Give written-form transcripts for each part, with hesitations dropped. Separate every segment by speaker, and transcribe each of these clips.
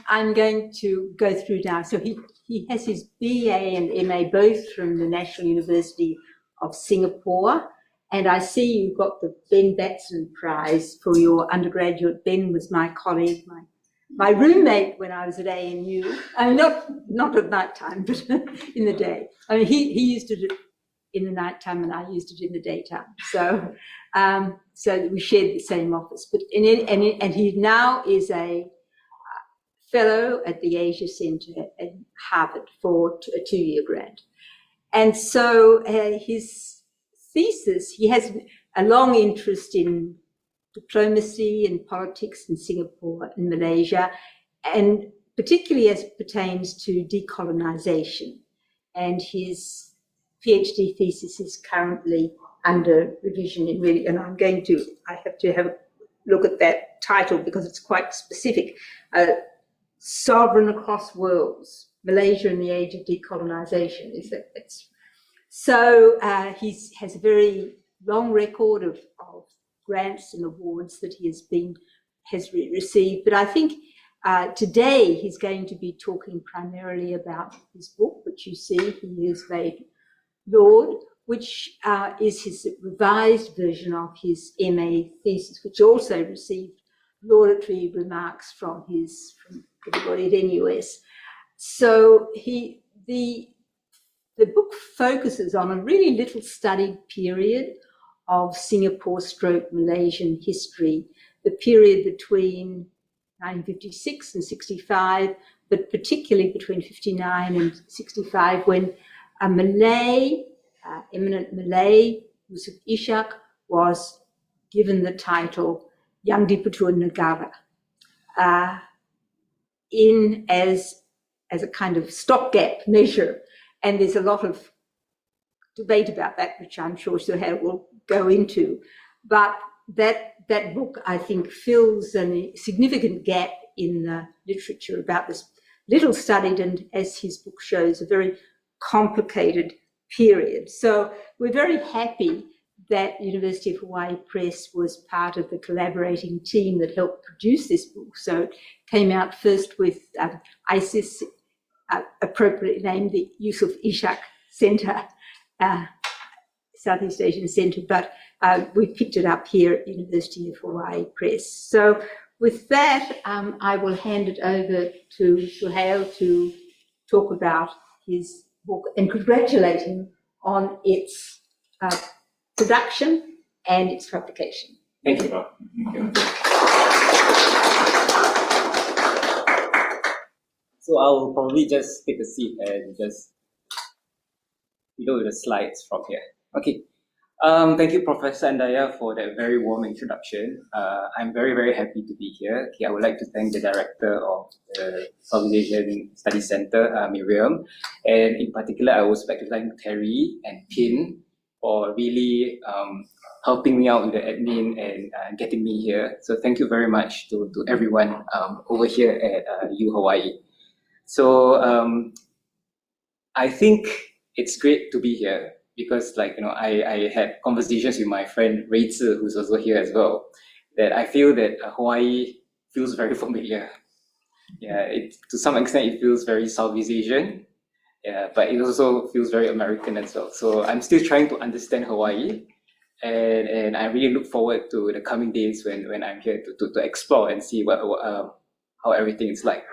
Speaker 1: I'm going to go through now. So he has his BA and MA both from the National University of Singapore. And I see you've got the Ben Batson Prize for your undergraduate. Ben was my colleague, my roommate when I was at ANU. I mean, not at night time, but in the day. I mean, he used it in the nighttime and I used it in the daytime. So so we shared the same office. But and he now is a fellow at the Asia Center at Harvard for a 2-year grant. And so his thesis, he has a long interest in diplomacy and politics in Singapore and Malaysia, and particularly as it pertains to decolonization. And his PhD thesis is currently under revision and I have to have a look at that title because it's quite specific. Sovereign Across Worlds, Malaysia in the Age of Decolonization. So he has a very long record of grants and awards that he has received. But I think today he's going to be talking primarily about his book, which you see he has made Lord, which is his revised version of his MA thesis, which also received laudatory remarks from everybody at NUS. So the book focuses on a really little studied period of Singapore/Malaysian history, the period between 1956 and 65, but particularly between 59 and 65, when a eminent Malay, Yusof Ishak, was given the title Yang di-Pertua Negara, as a kind of stopgap measure. And there's a lot of debate about that, which I'm sure Suhail will go into. But that book, I think, fills a significant gap in the literature about this little studied and, as his book shows, a very complicated period. So we're very happy that University of Hawaii Press was part of the collaborating team that helped produce this book. So it came out first with ISIS, appropriately named the Yusof Ishak Center, Southeast Asian Center, but we picked it up here at University of Hawaii Press. So with that, I will hand it over to Suhail to talk about his book and congratulate him on its production and its publication.
Speaker 2: Thank you, Rob. So I'll probably just take a seat and just go with the slides from here. Okay. Thank you, Professor Andaya, for that very warm introduction. I'm very, very happy to be here. Okay, I would like to thank the director of the Southeast Asian Studies Center, Miriam, and in particular, I would like to thank Terry and Pin for really helping me out with the admin and getting me here. So thank you very much to everyone over here at U Hawaii. So I think it's great to be here because, like, I had conversations with my friend Rei Zi, who's also here as well, that I feel that Hawaii feels very familiar. Yeah, to some extent it feels very Southeast Asian. Yeah, but it also feels very American as well. So I'm still trying to understand Hawaii, and I really look forward to the coming days when I'm here to explore and see how everything is like.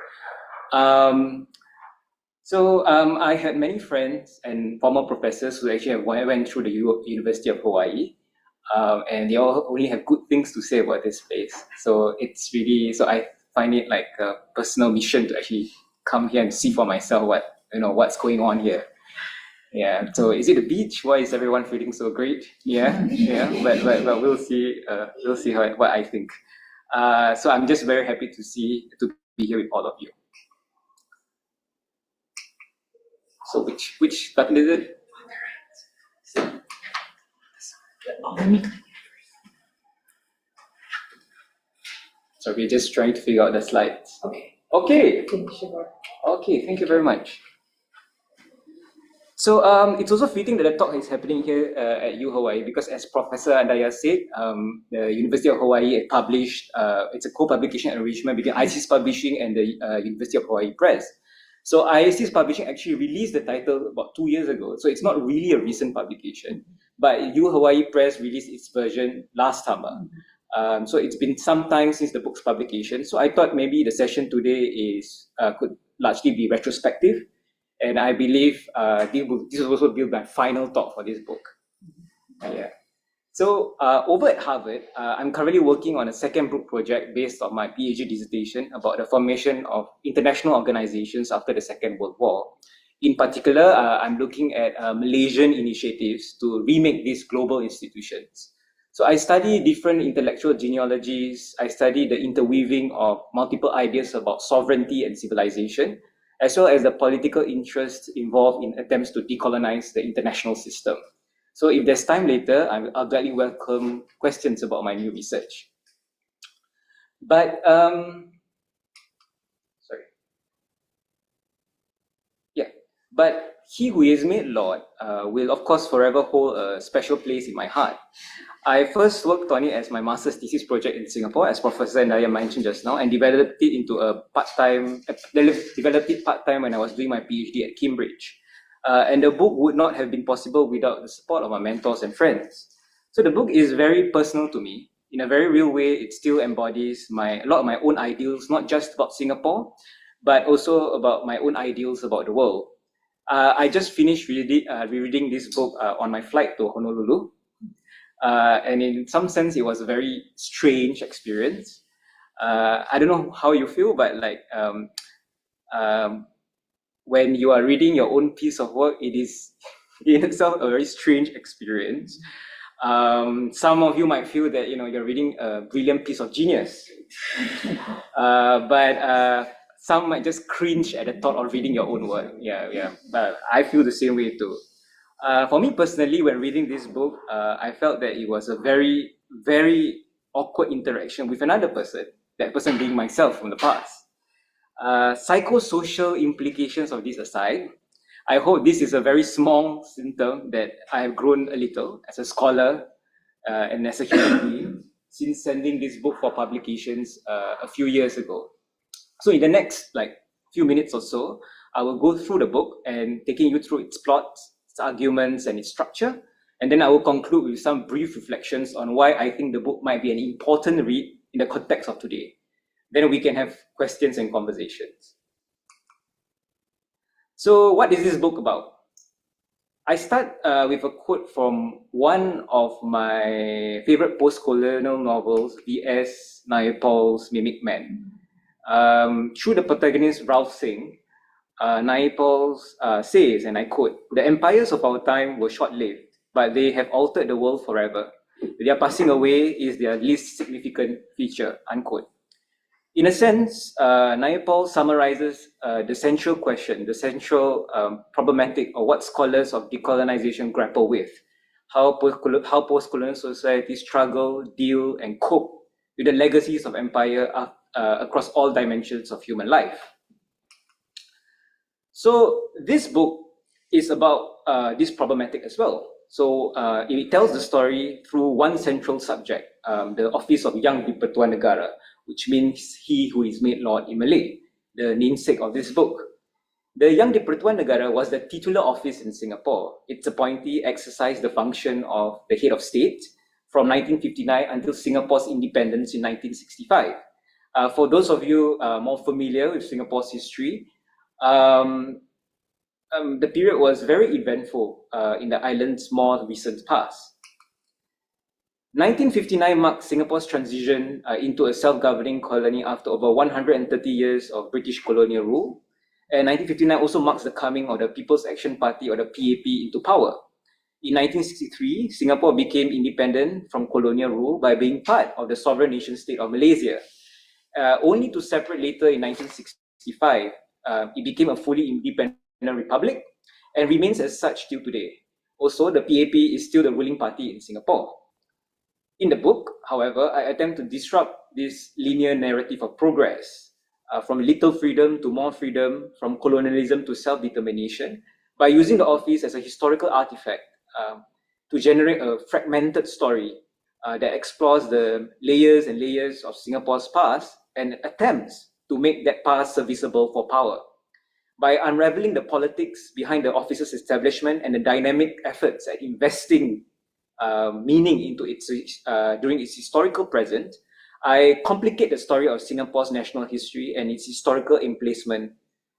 Speaker 2: I had many friends and former professors who actually went through the University of Hawaii, and they all only have good things to say about this place. So I find it like a personal mission to actually come here and see for myself what's going on here. Yeah. So is it the beach? Why is everyone feeling so great? Yeah. Yeah. But we'll see. We'll see what I think. So I'm just very happy to be here with all of you. So which button is it? So we're just trying to figure out the slides. Okay. Okay. Okay. Thank you very much. So it's also fitting that the talk is happening here at U Hawaii because, as Professor Andaya said, the University of Hawaii had published, it's a co-publication arrangement between ISIS Publishing and the University of Hawaii Press. So ISIS Publishing actually released the title about 2 years ago. So it's not really a recent publication, but U Hawaii Press released its version last summer. So it's been some time since the book's publication. So I thought maybe the session today could largely be retrospective. And I believe this will also be my final talk for this book. Yeah. So over at Harvard, I'm currently working on a second book project based on my PhD dissertation about the formation of international organizations after the Second World War. In particular, I'm looking at Malaysian initiatives to remake these global institutions. So I study different intellectual genealogies. I study the interweaving of multiple ideas about sovereignty and civilization, as well as the political interests involved in attempts to decolonize the international system. So if there's time later, I'll gladly welcome questions about my new research. But, but he who is made Lord will of course forever hold a special place in my heart. I first worked on it as my master's thesis project in Singapore, as Professor Andaya mentioned just now, and developed it into a part-time when I was doing my PhD at Cambridge. And the book would not have been possible without the support of my mentors and friends. So the book is very personal to me. In a very real way, it still embodies a lot of my own ideals, not just about Singapore, but also about my own ideals about the world. I just finished rereading this book on my flight to Honolulu. And in some sense, it was a very strange experience. I don't know how you feel, but when you are reading your own piece of work, it is in itself a very strange experience. Some of you might feel that you're reading a brilliant piece of genius, but some might just cringe at the thought of reading your own work. Yeah. But I feel the same way too. For me personally, when reading this book, I felt that it was a very, very awkward interaction with another person, that person being myself from the past. Psychosocial implications of this aside, I hope this is a very small symptom that I have grown a little as a scholar and as a human being since sending this book for publications a few years ago. So in the next few minutes or so, I will go through the book and taking you through its plots, its arguments, and its structure. And then I will conclude with some brief reflections on why I think the book might be an important read in the context of today. Then we can have questions and conversations. So what is this book about? I start with a quote from one of my favorite post-colonial novels, V.S. Naipaul's Mimic Man. Through the protagonist, Ralph Singh, Naipaul says, and I quote, "The empires of our time were short-lived, but they have altered the world forever. Their passing away is their least significant feature," unquote. In a sense, Naipaul summarizes the central question, the central problematic of what scholars of decolonization grapple with, how post-colonial societies struggle, deal, and cope with the legacies of empire across all dimensions of human life. So this book is about this problematic as well. So it tells the story through one central subject, the office of Yang di-Pertuan Negara, which means he who is made Lord in Malay, the namesake of this book. The Yang di-Pertuan Negara was the titular office in Singapore. Its appointee exercised the function of the head of state from 1959 until Singapore's independence in 1965. For those of you more familiar with Singapore's history, the period was very eventful in the island's more recent past. 1959 marked Singapore's transition into a self-governing colony after over 130 years of British colonial rule. And 1959 also marks the coming of the People's Action Party, or the PAP, into power. In 1963, Singapore became independent from colonial rule by being part of the sovereign nation state of Malaysia. Only to separate later in 1965, it became a fully independent republic and remains as such till today. Also, the PAP is still the ruling party in Singapore. In the book, however, I attempt to disrupt this linear narrative of progress, from little freedom to more freedom, from colonialism to self-determination, by using the office as a historical artifact to generate a fragmented story that explores the layers and layers of Singapore's past and attempts to make that past serviceable for power. By unraveling the politics behind the office's establishment and the dynamic efforts at investing meaning into its during its historical present, I complicate the story of Singapore's national history and its historical emplacement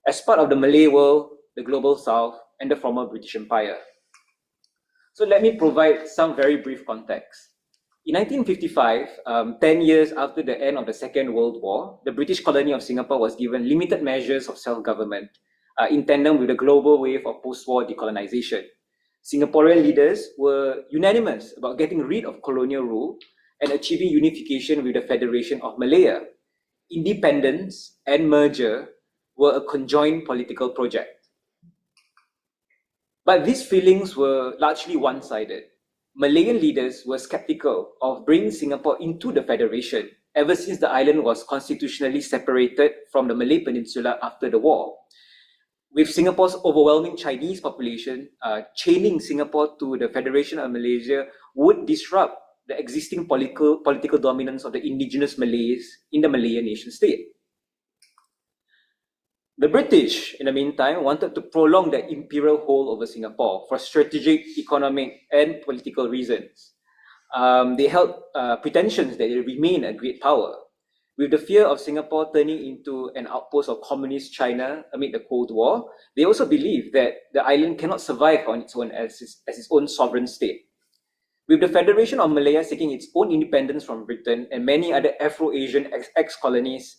Speaker 2: as part of the Malay world, the global south, and the former British Empire. So let me provide some very brief context. In 1955, 10 years after the end of the Second World War, the British colony of Singapore was given limited measures of self-government in tandem with the global wave of post-war decolonization. Singaporean leaders were unanimous about getting rid of colonial rule and achieving unification with the Federation of Malaya. Independence and merger were a conjoined political project. But these feelings were largely one-sided. Malayan leaders were skeptical of bringing Singapore into the Federation ever since the island was constitutionally separated from the Malay Peninsula after the war. With Singapore's overwhelming Chinese population, chaining Singapore to the Federation of Malaysia would disrupt the existing political dominance of the indigenous Malays in the Malayan nation state. The British, in the meantime, wanted to prolong their imperial hold over Singapore for strategic, economic, and political reasons. They held pretensions that they remain a great power. With the fear of Singapore turning into an outpost of communist China amid the Cold War, they also believed that the island cannot survive on its own as its own sovereign state. With the Federation of Malaya seeking its own independence from Britain and many other Afro-Asian ex-colonies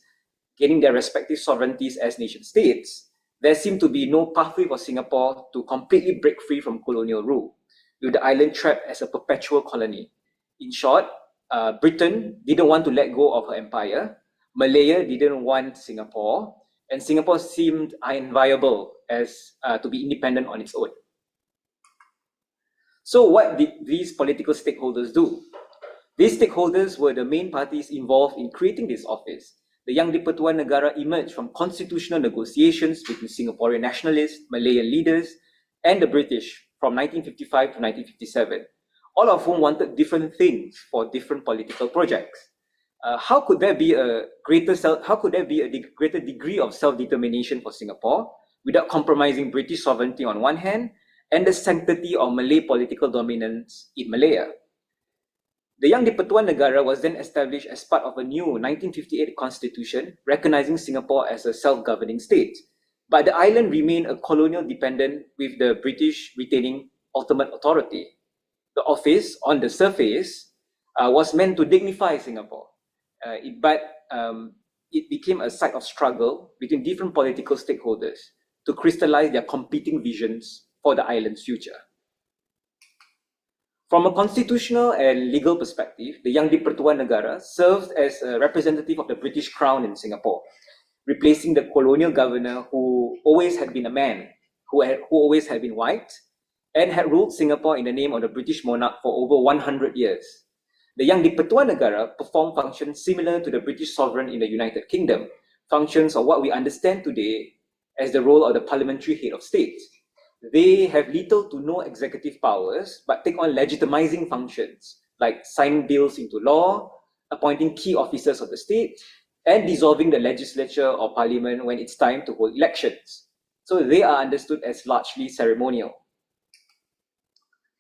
Speaker 2: gaining their respective sovereignties as nation-states, there seemed to be no pathway for Singapore to completely break free from colonial rule, with the island trapped as a perpetual colony. In short, Britain didn't want to let go of her empire, Malaya didn't want Singapore, and Singapore seemed unviable as to be independent on its own. So what did these political stakeholders do? These stakeholders were the main parties involved in creating this office. The Yang di-Pertuan Negara emerged from constitutional negotiations between Singaporean nationalists, Malayan leaders, and the British from 1955 to 1957, all of whom wanted different things for different political projects. How could there be a greater degree of self-determination for Singapore without compromising British sovereignty on one hand and the sanctity of Malay political dominance in Malaya? The Yang di-Pertuan Negara was then established as part of a new 1958 constitution recognizing Singapore as a self-governing state. But the island remained a colonial dependent with the British retaining ultimate authority. The office, on the surface, was meant to dignify Singapore, but it became a site of struggle between different political stakeholders to crystallize their competing visions for the island's future. From a constitutional and legal perspective, the Yang di-Pertuan Negara served as a representative of the British Crown in Singapore, replacing the colonial governor who always had been a man, who always had been white, and had ruled Singapore in the name of the British monarch for over 100 years. The Yang di-Pertuan Negara performed functions similar to the British sovereign in the United Kingdom, functions of what we understand today as the role of the parliamentary head of state. They have little to no executive powers, but take on legitimizing functions like signing bills into law, appointing key officers of the state, and dissolving the legislature or parliament when it's time to hold elections. So they are understood as largely ceremonial.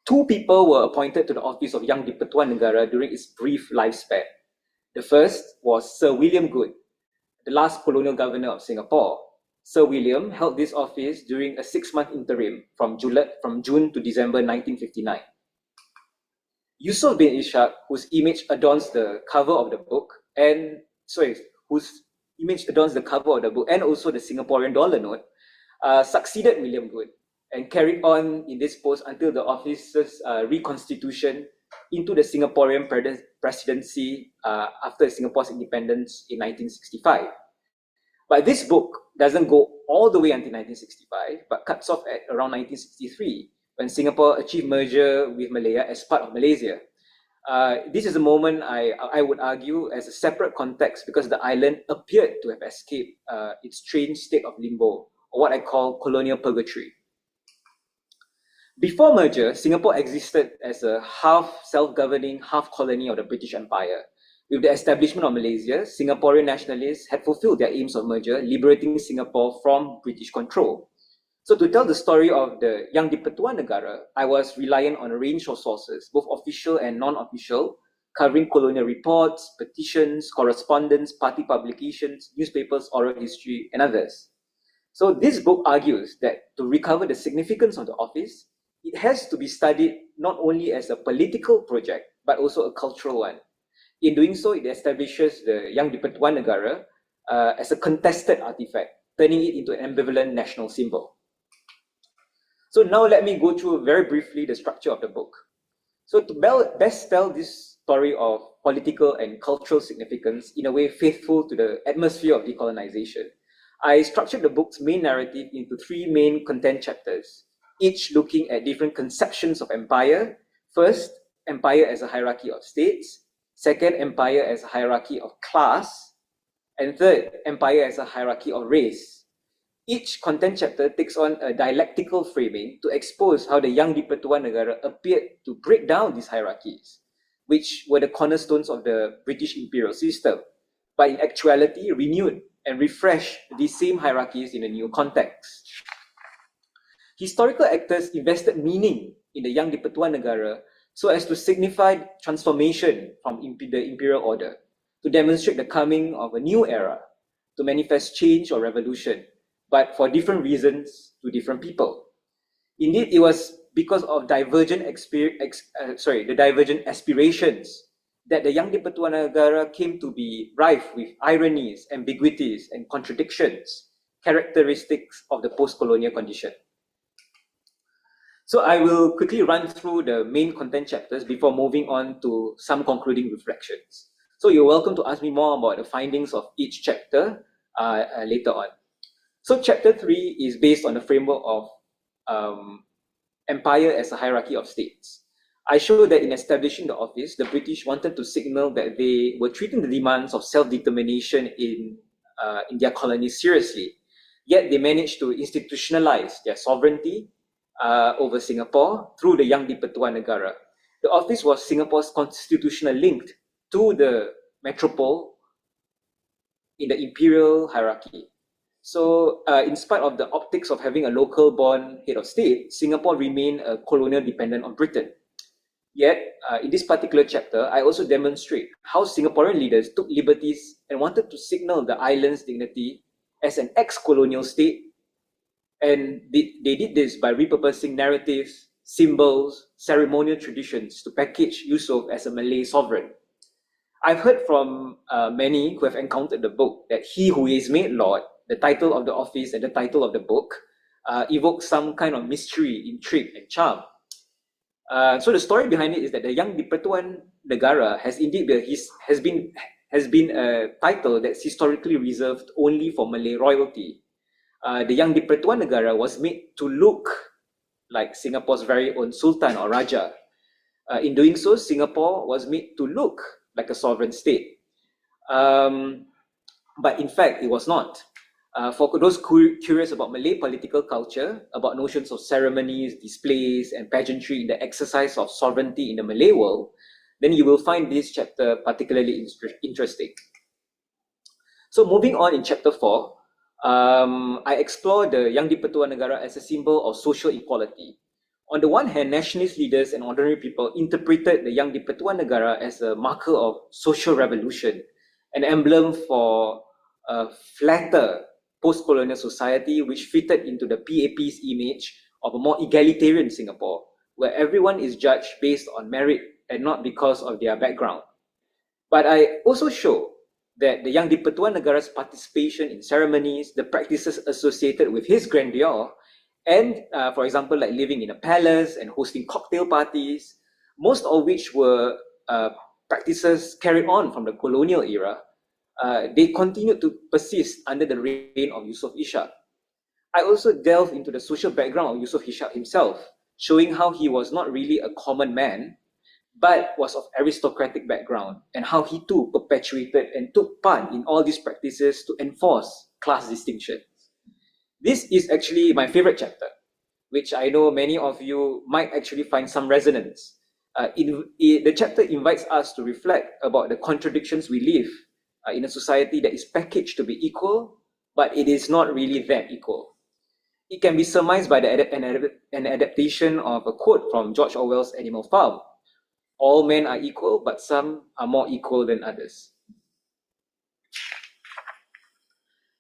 Speaker 2: Two people were appointed to the office of Yang di-Pertuan Negara during its brief lifespan. The first was Sir William Good, the last colonial governor of Singapore. Sir William held this office during a 6-month interim from June to December 1959. Yusuf bin Ishaq, whose image adorns the cover of the book, and also the Singaporean dollar note, succeeded William Good and carried on in this post until the office's reconstitution into the Singaporean presidency after Singapore's independence in 1965. But this book doesn't go all the way until 1965, but cuts off at around 1963, when Singapore achieved merger with Malaya as part of Malaysia. This is a moment I would argue as a separate context because the island appeared to have escaped its strange state of limbo, or what I call colonial purgatory. Before merger, Singapore existed as a half self-governing, half colony of the British Empire. With the establishment of Malaysia, Singaporean nationalists had fulfilled their aims of merger, liberating Singapore from British control. So to tell the story of the Yang di-Pertuan Negara, I was reliant on a range of sources, both official and non-official, covering colonial reports, petitions, correspondence, party publications, newspapers, oral history, and others. So this book argues that to recover the significance of the office, it has to be studied not only as a political project, but also a cultural one. In doing so, it establishes the Yang di-Pertuan Negara as a contested artifact, turning it into an ambivalent national symbol. So now let me go through very briefly the structure of the book. So to best tell this story of political and cultural significance in a way faithful to the atmosphere of decolonization, I structured the book's main narrative into 3 main content chapters, each looking at different conceptions of empire. First, empire as a hierarchy of states. Second, empire as a hierarchy of class. And third, empire as a hierarchy of race. Each content chapter takes on a dialectical framing to expose how the Yang di-Pertuan Negara appeared to break down these hierarchies, which were the cornerstones of the British imperial system, but in actuality renewed and refreshed these same hierarchies in a new context. Historical actors invested meaning in the Yang di-Pertuan Negara so as to signify transformation from the imperial order, to demonstrate the coming of a new era, to manifest change or revolution, but for different reasons to different people. Indeed, it was because of divergent aspirations that the Yang di-Pertuan Negara came to be rife with ironies, ambiguities, and contradictions, characteristics of the post-colonial condition. So I will quickly run through the main content chapters before moving on to some concluding reflections. So you're welcome to ask me more about the findings of each chapter later on. So chapter 3 is based on the framework of empire as a hierarchy of states. I show that in establishing the office, the British wanted to signal that they were treating the demands of self-determination in their colonies seriously. Yet they managed to institutionalize their sovereignty over Singapore through the Yang di-Pertuan Negara. The office was Singapore's constitutional link to the metropole in the imperial hierarchy. So, in spite of the optics of having a local-born head of state, Singapore remained a colonial dependent on Britain. Yet, in this particular chapter, I also demonstrate how Singaporean leaders took liberties and wanted to signal the island's dignity as an ex-colonial state. And they did this by repurposing narratives, symbols, ceremonial traditions to package Yusof as a Malay sovereign. I've heard from many who have encountered the book that he who is made Lord, the title of the office and the title of the book, evokes some kind of mystery, intrigue, and charm. So the story behind it is that the Yang di-Pertuan Negara has indeed been a title that's historically reserved only for Malay royalty. The Yang di-Pertuan Negara was made to look like Singapore's very own Sultan or Raja. In doing so, Singapore was made to look like a sovereign state. But in fact, it was not. For those curious about Malay political culture, about notions of ceremonies, displays, and pageantry in the exercise of sovereignty in the Malay world, then you will find this chapter particularly interesting. So moving on in chapter 4, I explore the Yang di-Pertuan Negara as a symbol of social equality. On the one hand, nationalist leaders and ordinary people interpreted the Yang di-Pertuan Negara as a marker of social revolution, an emblem for a flatter post-colonial society which fitted into the PAP's image of a more egalitarian Singapore, where everyone is judged based on merit and not because of their background. But I also show that the Yang di-Pertuan Negara's participation in ceremonies, the practices associated with his grandeur, and for example, like living in a palace and hosting cocktail parties, most of which were practices carried on from the colonial era, they continued to persist under the reign of Yusof Ishak. I also delve into the social background of Yusof Ishak himself, showing how he was not really a common man, but was of aristocratic background, and how he too perpetuated and took part in all these practices to enforce class distinction. This is actually my favorite chapter, which I know many of you might actually find some resonance. The chapter invites us to reflect about the contradictions we live in a society that is packaged to be equal, but it is not really that equal. It can be surmised by an adaptation of a quote from George Orwell's Animal Farm. All men are equal, but some are more equal than others.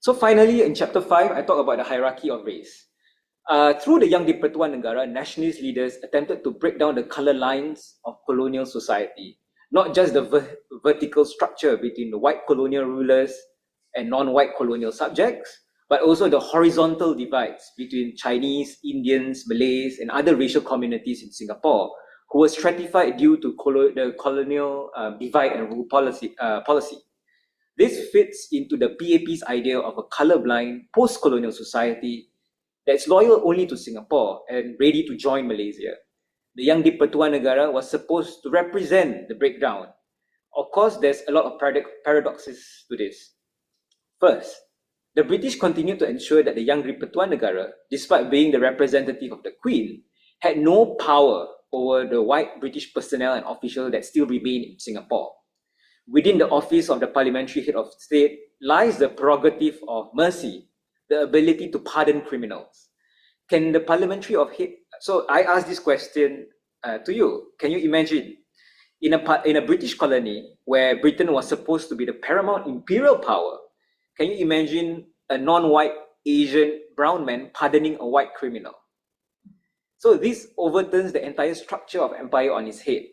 Speaker 2: So finally, in chapter 5, I talk about the hierarchy of race. Through the Yang di-Pertuan Negara, nationalist leaders attempted to break down the color lines of colonial society, not just the vertical structure between the white colonial rulers and non-white colonial subjects, but also the horizontal divides between Chinese, Indians, Malays, and other racial communities in Singapore, who were stratified due to the colonial divide and rule policy. This fits into the PAP's idea of a colorblind post-colonial society that's loyal only to Singapore and ready to join Malaysia. The Yang di-Pertuan Negara was supposed to represent the breakdown. Of course, there's a lot of paradoxes to this. First, the British continued to ensure that the Yang di-Pertuan Negara, despite being the representative of the Queen, had no power over the white British personnel and officials that still remain in Singapore. Within the office of the parliamentary head of state lies the prerogative of mercy, the ability to pardon criminals. Can the parliamentary of head... So I ask this question to you. Can you imagine in a British colony where Britain was supposed to be the paramount imperial power, can you imagine a non-white Asian brown man pardoning a white criminal? So this overturns the entire structure of empire on its head.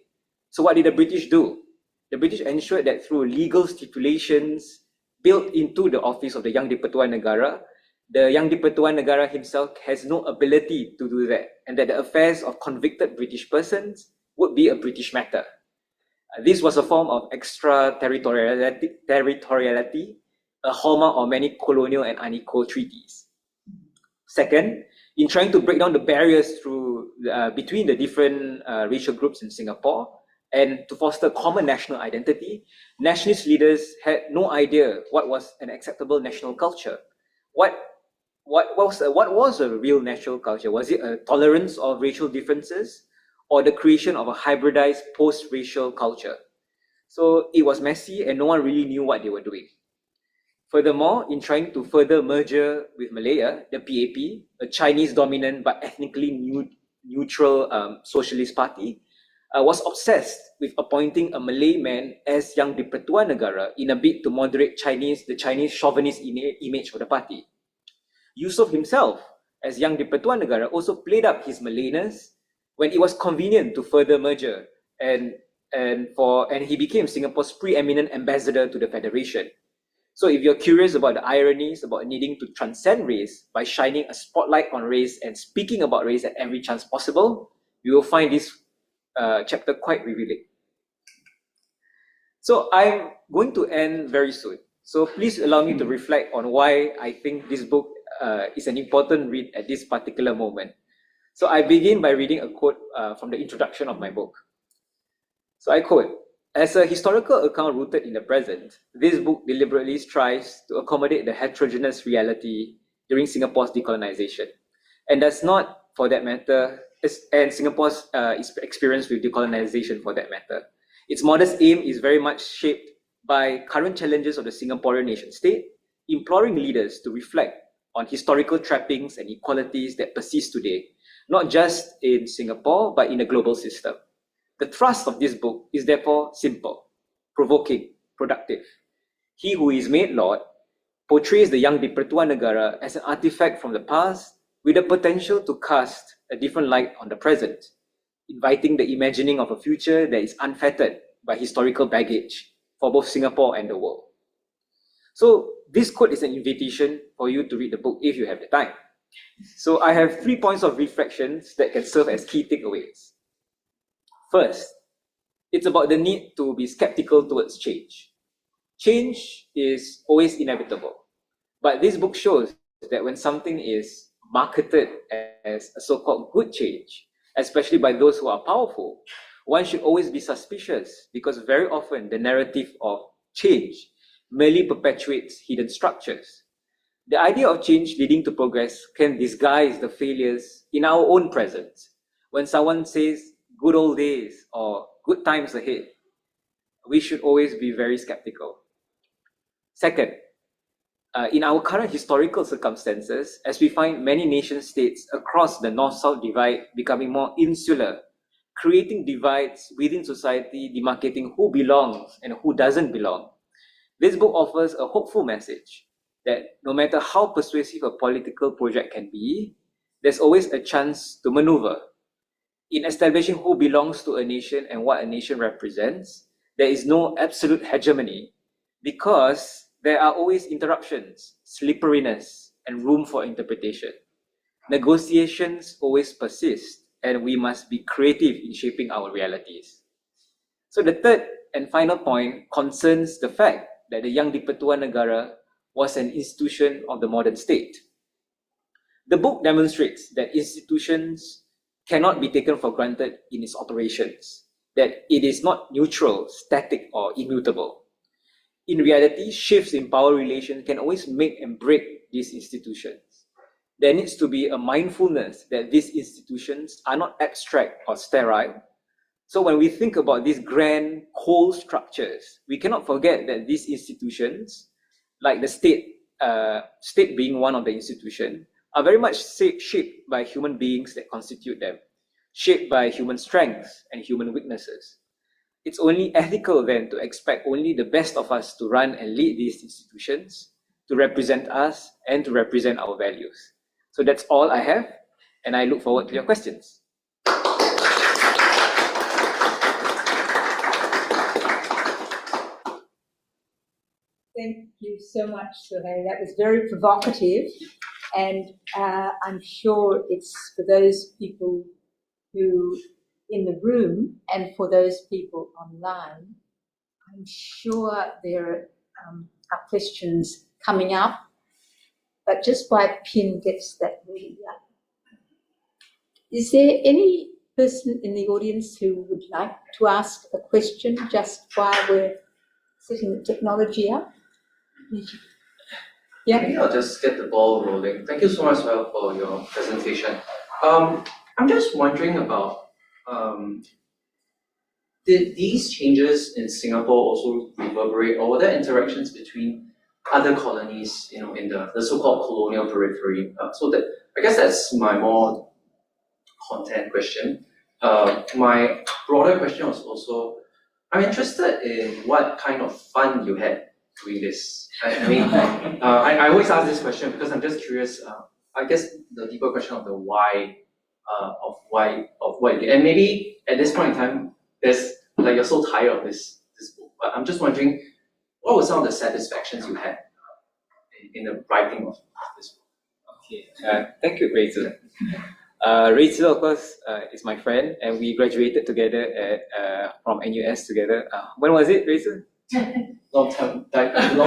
Speaker 2: So what did the British do? The British ensured that through legal stipulations built into the office of the Yang di-Pertuan Negara, the Yang di-Pertuan Negara himself has no ability to do that, and that the affairs of convicted British persons would be a British matter. This was a form of extraterritoriality, a hallmark of many colonial and unequal treaties. Second, in trying to break down the barriers between the different racial groups in Singapore and to foster common national identity, nationalist leaders had no idea what was an acceptable national culture. What was a real national culture? Was it a tolerance of racial differences or the creation of a hybridized post-racial culture? So it was messy and no one really knew what they were doing. Furthermore, in trying to further merger with Malaya, the PAP, a Chinese-dominant but ethnically neutral socialist party, was obsessed with appointing a Malay man as Yang di-Pertuan Negara in a bid to moderate the Chinese chauvinist image of the party. Yusof himself, as Yang di-Pertuan Negara, also played up his Malayness when it was convenient to further merger, and he became Singapore's preeminent ambassador to the Federation. So if you're curious about the ironies about needing to transcend race by shining a spotlight on race and speaking about race at every chance possible, you will find this chapter quite revealing. So I'm going to end very soon. So please allow me to reflect on why I think this book is an important read at this particular moment. So I begin by reading a quote from the introduction of my book. So I quote, "As a historical account rooted in the present, this book deliberately strives to accommodate the heterogeneous reality during Singapore's decolonization, and does not, for that matter, and Singapore's experience with decolonization for that matter. Its modest aim is very much shaped by current challenges of the Singaporean nation state, imploring leaders to reflect on historical trappings and inequalities that persist today, not just in Singapore, but in the global system. The thrust of this book is therefore simple, provoking, productive. He who is made Lord portrays the Yang di-Pertuan Negara as an artifact from the past with the potential to cast a different light on the present, inviting the imagining of a future that is unfettered by historical baggage for both Singapore and the world." So this quote is an invitation for you to read the book if you have the time. So I have 3 points of reflections that can serve as key takeaways. First, it's about the need to be skeptical towards change. Change is always inevitable, but this book shows that when something is marketed as a so-called good change, especially by those who are powerful, one should always be suspicious, because very often the narrative of change merely perpetuates hidden structures. The idea of change leading to progress can disguise the failures in our own presence. When someone says good old days or good times ahead, we should always be very skeptical. Second, in our current historical circumstances, as we find many nation states across the North-South divide becoming more insular, creating divides within society, demarcating who belongs and who doesn't belong, this book offers a hopeful message that no matter how persuasive a political project can be, there's always a chance to maneuver. In establishing who belongs to a nation and what a nation represents, there is no absolute hegemony because there are always interruptions, slipperiness, and room for interpretation. Negotiations always persist, and we must be creative in shaping our realities. So the third and final point concerns the fact that the Yang di-Pertuan Negara was an institution of the modern state. The book demonstrates that institutions cannot be taken for granted in its operations, that it is not neutral, static, or immutable. In reality, shifts in power relations can always make and break these institutions. There needs to be a mindfulness that these institutions are not abstract or sterile. So when we think about these grand whole structures, we cannot forget that these institutions, like the state being one of the institutions, are very much shaped by human beings that constitute them, shaped by human strengths and human weaknesses. It's only ethical then to expect only the best of us to run and lead these institutions, to represent us and to represent our values. So that's all I have, and I look forward to your questions.
Speaker 1: Thank you so much, Suhail. That was very provocative, and I'm sure it's for those people who in the room and for those people online. I'm sure there are questions coming up, but just by Pin gets that ready up. Is there any person in the audience who would like to ask a question just while we're setting the technology up? Yeah.
Speaker 3: Maybe I'll just get the ball rolling. Thank you so much, Suhail, for your presentation. I'm just wondering about did these changes in Singapore also reverberate, or were there interactions between other colonies, in the so-called colonial periphery? So that I guess that's my more content question. My broader question was also, I'm interested in what kind of fun you had doing this. I always ask this question because I'm just curious. I guess the deeper question of the why, and maybe at this point in time, there's like you're so tired of this book. But I'm just wondering, what were some of the satisfactions you had in the writing of this book?
Speaker 2: Okay, thank you, Rachel. Rachel, of course, is my friend, and we graduated together from NUS together. When was it, Rachel?
Speaker 3: Long time ago.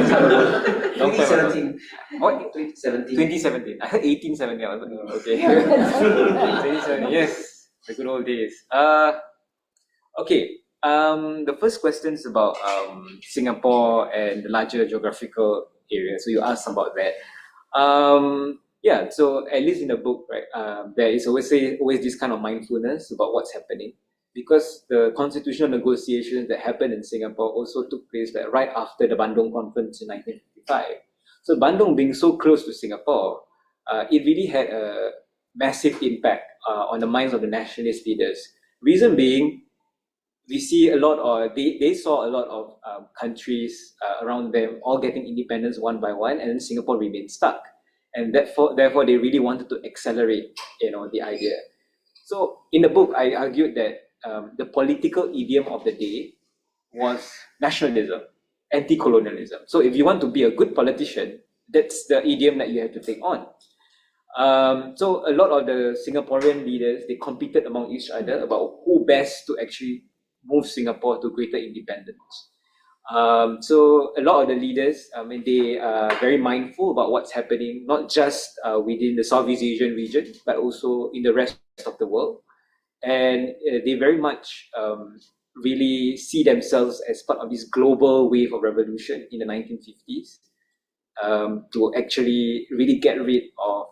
Speaker 3: 2017.
Speaker 2: What?
Speaker 3: 2017.
Speaker 2: 2017. I heard 1870. I was like, okay. 2017. Yes, the good old days. Okay. The first question is about Singapore and the larger geographical area. So you asked about that. Yeah. So at least in the book, right, there is always this kind of mindfulness about what's happening, because the constitutional negotiations that happened in Singapore also took place right after the Bandung Conference in 1955. So Bandung being so close to Singapore, it really had a massive impact on the minds of the nationalist leaders. Reason being, we see a lot, or they saw a lot of countries around them all getting independence one by one, and then Singapore remained stuck. And therefore they really wanted to accelerate, the idea. So in the book, I argued that the political idiom of the day was nationalism, anti-colonialism. So if you want to be a good politician, that's the idiom that you have to take on. So a lot of the Singaporean leaders, they competed among each other about who best to actually move Singapore to greater independence. So a lot of the leaders, they are very mindful about what's happening, not just within the Southeast Asian region, but also in the rest of the world. And they very much really see themselves as part of this global wave of revolution in the 1950s. to actually really get rid of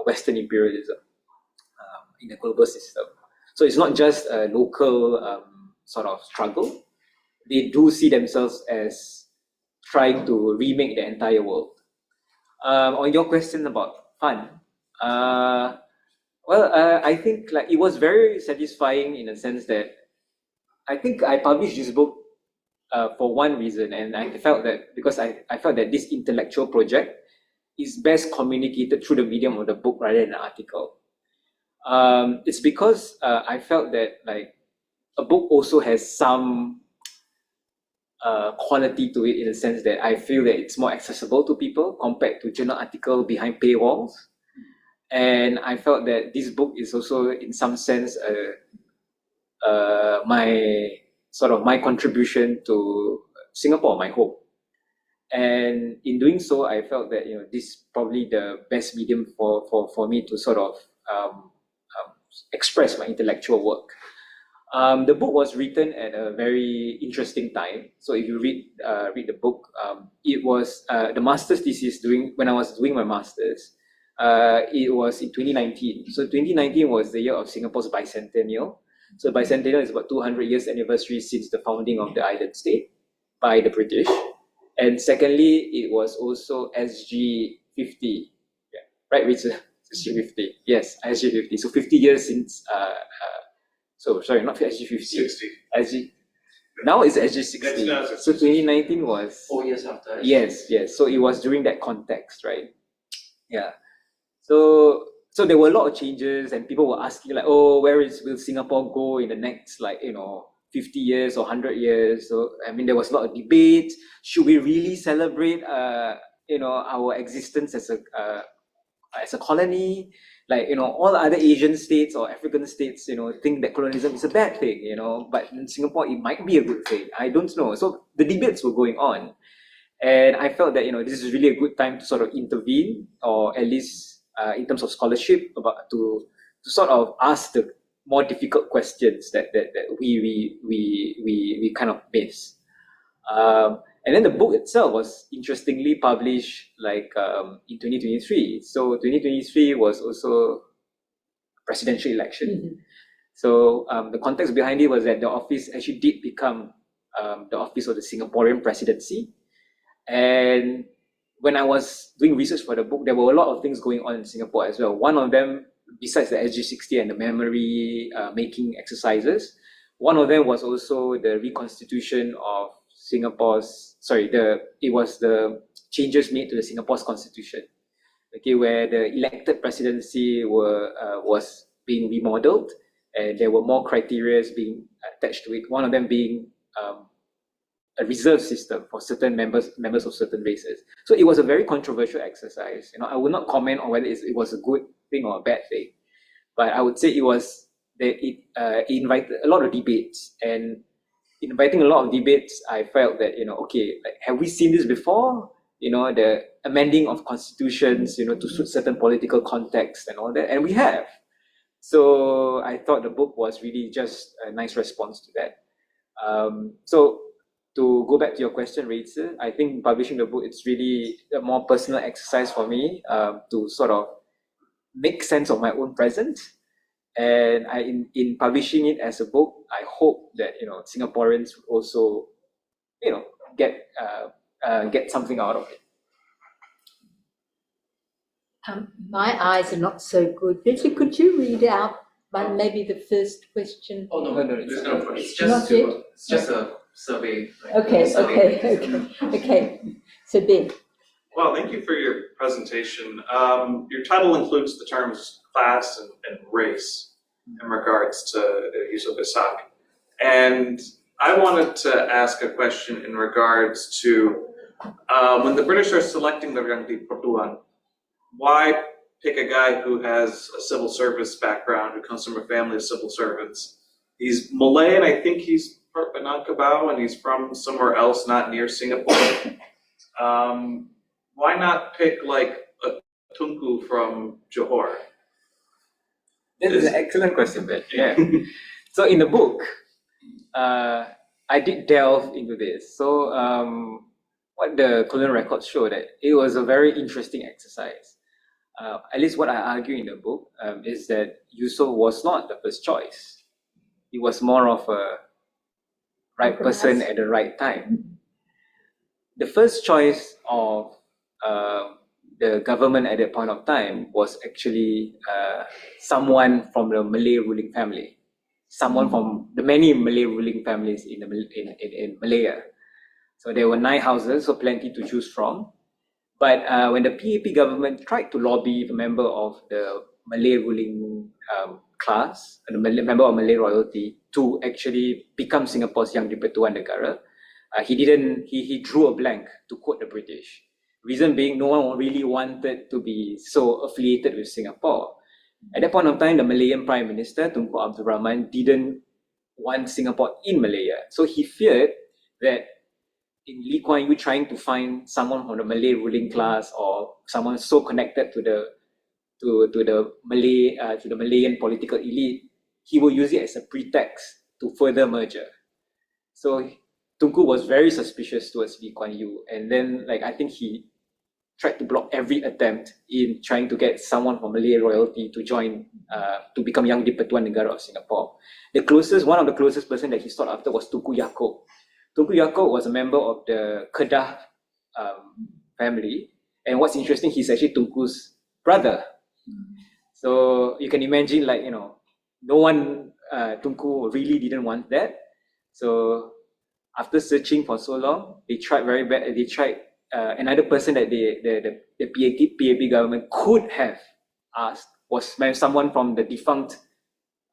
Speaker 2: Western imperialism in the global system. So it's not just a local sort of struggle. They do see themselves as trying to remake the entire world. On your question about fun, I think like it was very satisfying in a sense that I think I published this book for one reason, and I felt that because I felt that this intellectual project is best communicated through the medium of the book rather than an article. It's because I felt that like a book also has some quality to it in the sense that I feel that it's more accessible to people compared to journal article behind paywalls. And I felt that this book is also in some sense my contribution to Singapore, my home. And in doing so, I felt that this is probably the best medium for me to sort of express my intellectual work. The book was written at a very interesting time. So if you read the book, it was the master's thesis when I was doing my master's. It was in 2019. So 2019 was the year of Singapore's bicentennial. So bicentennial is about 200 years anniversary since the founding of the island state by the British. And secondly, it was also SG 50. Yeah, right, Richard? SG 50. Yes, SG 50. So 50 years since so sorry, not SG 50.
Speaker 4: 60.
Speaker 2: SG. Now it's SG 60. So 2019 was
Speaker 3: 4 years after.
Speaker 2: Yes. So it was during that context, right? Yeah. So there were a lot of changes, and people were asking like, oh, will Singapore go in the next 50 years or 100 years? So I mean, there was a lot of debate. Should we really celebrate our existence as a colony? All other Asian states or African states, think that colonialism is a bad thing, but in Singapore it might be a good thing. I don't know. So the debates were going on, and I felt that this is really a good time to sort of intervene, or at least in terms of scholarship, to sort of ask the more difficult questions that we kind of miss. And then the book itself was interestingly published in 2023. So 2023 was also presidential election. Mm-hmm. So the context behind it was that the office actually did become the office of the Singaporean presidency. And when I was doing research for the book, there were a lot of things going on in Singapore as well. One of them, besides the SG60 and the memory making exercises, one of them was also the reconstitution of it was the changes made to the Singapore's constitution, where the elected presidency was being remodeled, and there were more criteria being attached to it. One of them being a reserve system for certain members of certain races. So it was a very controversial exercise. I would not comment on whether it was a good thing or a bad thing, but I would say it invited a lot of debates. And in inviting a lot of debates, I felt that have we seen this before? The amending of constitutions, to suit certain political contexts and all that, and we have. So I thought the book was really just a nice response to that. So to go back to your question, Rachel, I think publishing the book, it's really a more personal exercise for me to sort of make sense of my own present. And in publishing it as a book, I hope that Singaporeans also get something out of it.
Speaker 1: My eyes are not so good. Richard, could you read out maybe the first question?
Speaker 3: Oh no,
Speaker 4: there's no question.
Speaker 3: It's just a survey.
Speaker 1: Okay. So Ben.
Speaker 4: Well, thank you for your presentation. Your title includes the terms class and race in regards to the use of Isak. And I wanted to ask a question in regards to when the British are selecting the Yang di Pertuan, why pick a guy who has a civil service background, who comes from a family of civil servants? He's Malay, and I think he's part Minangkabau, and he's from somewhere else, not near Singapore. Why not pick a Tunku from Johor?
Speaker 2: This is an excellent question, Ben. Yeah. So in the book, I did delve into this. So what the colonial records show, that it was a very interesting exercise. At least what I argue in the book is that Yusuf was not the first choice. He was more of a right person at the right time. The first choice of the government at that point of time was actually someone from the Malay ruling family, someone from the many Malay ruling families in Malaya. So there were 9 houses, so plenty to choose from. But when the PAP government tried to lobby the member of the Malay ruling class, the member of Malay royalty, to actually become Singapore's Yang di-Pertuan Negara, he drew a blank, to quote the British. Reason being, no one really wanted to be so affiliated with Singapore. At that point of time, the Malayan Prime Minister, Tunku Abdul Rahman, didn't want Singapore in Malaya. So he feared that in Lee Kuan Yew trying to find someone from the Malay ruling class or someone so connected to the Malayan political elite, he will use it as a pretext to further merger. So Tunku was very suspicious towards Lee Kuan Yew, and then I think he tried to block every attempt in trying to get someone from Malay royalty to join, to become Yang di-Pertuan Negara of Singapore. One of the closest person that he sought after was Tunku Yaakob. Tunku Yaakob was a member of the Kedah family, and what's interesting, he's actually Tunku's brother. So you can imagine, no one, Tunku really didn't want that. So after searching for so long, they tried very bad. They tried another person that the PAP government could have asked was someone from the defunct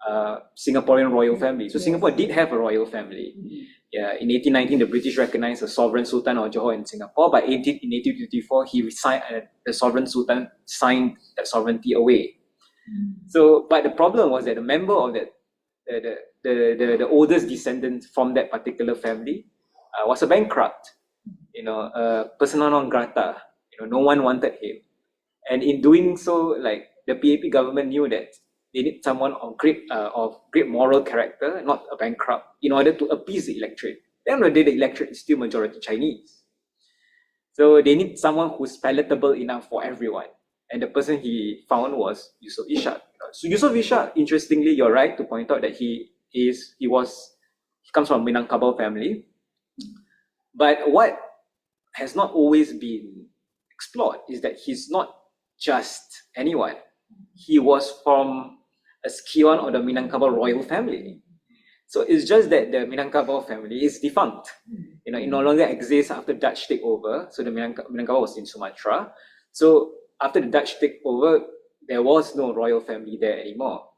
Speaker 2: Singaporean royal family. So Singapore did have a royal family. Yeah, in 1819, the British recognized the sovereign Sultan of Johor in Singapore. But in 1854, the sovereign Sultan signed that sovereignty away. So, but the problem was that the member of that, the oldest descendant from that particular family, was a bankrupt. Persona non grata. No one wanted him, and in doing so, the PAP government knew that they need someone of great moral character, not a bankrupt, in order to appease the electorate. At the end of the day, the electorate is still majority Chinese. So they need someone who's palatable enough for everyone. And the person he found was Yusof Ishak. So Yusof Ishak, interestingly, you're right to point out that he comes from a Minangkabau family. But what has not always been explored is that he's not just anyone. He was from a scion of the Minangkabau royal family. So it's just that the Minangkabau family is defunct. It no longer exists after Dutch takeover. So the Minangkabau was in Sumatra. So after the Dutch takeover, there was no royal family there anymore.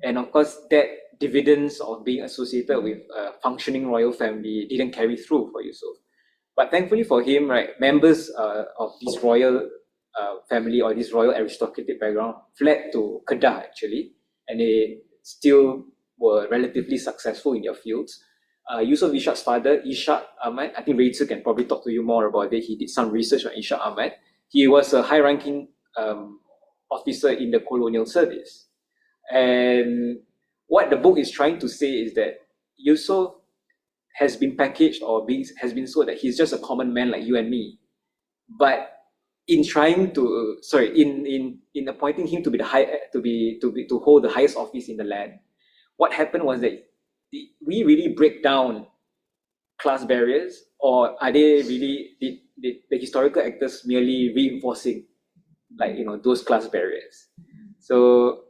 Speaker 2: And of course, that dividends of being associated with a functioning royal family didn't carry through for Yusof. But thankfully for him, members of this royal family or this royal aristocratic background fled to Kedah actually, and they still were relatively successful in their fields. Yusof Ishak's father, Ishak Ahmad, I think Rachel can probably talk to you more about it. He did some research on Ishak Ahmad. He was a high-ranking officer in the colonial service. And what the book is trying to say is that Yusof has been packaged or has been sold that he's just a common man like you and me. But in appointing him to be to hold the highest office in the land, what happened was that we really break down class barriers, or are they really the historical actors merely reinforcing those class barriers? So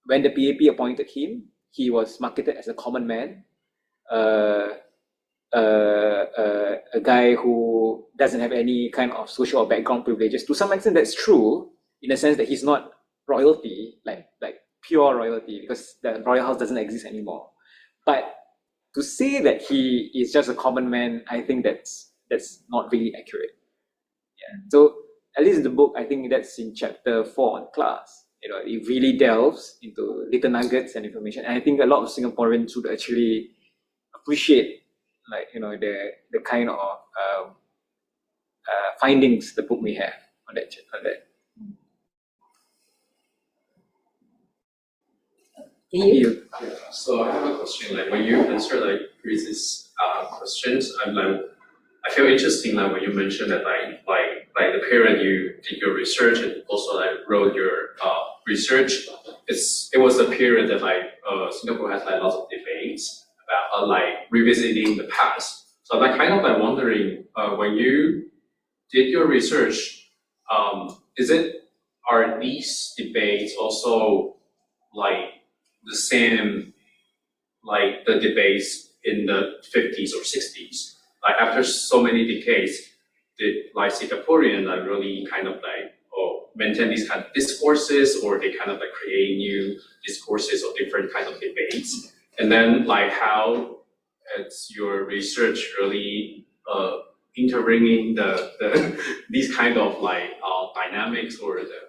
Speaker 2: when the PAP appointed him, he was marketed as a common man, a guy who doesn't have any kind of social or background privileges. To some extent, that's true in the sense that he's not royalty, like pure royalty, because the royal house doesn't exist anymore. But to say that he is just a common man, I think that's not really accurate. Yeah. So at least in the book, I think that's in chapter 4 on class. It really delves into little nuggets and information, and I think a lot of Singaporeans would actually appreciate the kind of findings the book may have on that.
Speaker 1: You?
Speaker 5: So I have a question. When you answer Chris's questions, I'm
Speaker 3: I feel interesting like when you mentioned that like the period you did your research and also like wrote your research, it was a period that like Singapore has like lots of debates about like revisiting the past. So I'm kind of like wondering when you did your research, are these debates also like the same like the debates in the 50s or 60s? Like after so many decades, did like Singaporean like really kind of like maintain these kind of discourses, or they kind of like create new discourses or different kind of debates? And then like how it's your research really interbringing the these kind of like dynamics or the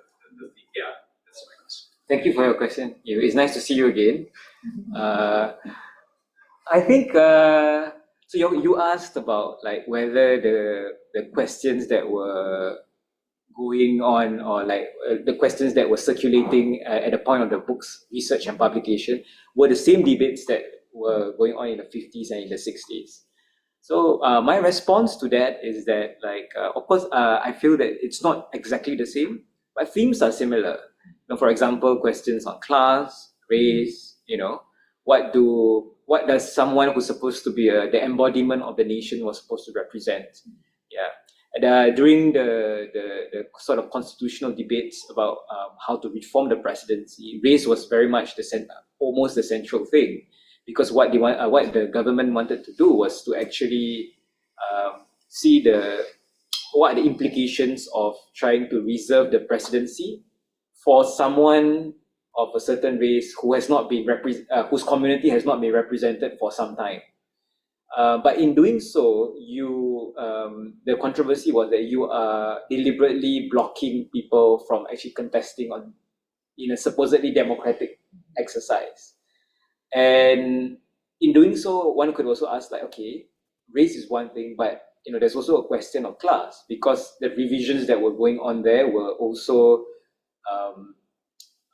Speaker 3: yeah, that's my question.
Speaker 2: Thank you for your question. It's nice to see you again. I think so. You asked about like whether the questions that were going on, or like the questions that were circulating at the point of the book's research and publication were the same debates that were going on in the 50s and in the 60s. So my response to that is that, like, of course, I feel that it's not exactly the same, but themes are similar. For example, questions on class, race. What does someone who's supposed to be the embodiment of the nation was supposed to represent? Yeah. And, during the sort of constitutional debates about how to reform the presidency, race was very much almost the central thing, because what the government wanted to do was to actually see what are the implications of trying to reserve the presidency for someone of a certain race who has not been whose community has not been represented for some time. But in doing so, the controversy was that you are deliberately blocking people from actually contesting in a supposedly democratic exercise. And in doing so, one could also ask, like, okay, race is one thing, but there's also a question of class, because the revisions that were going on there were also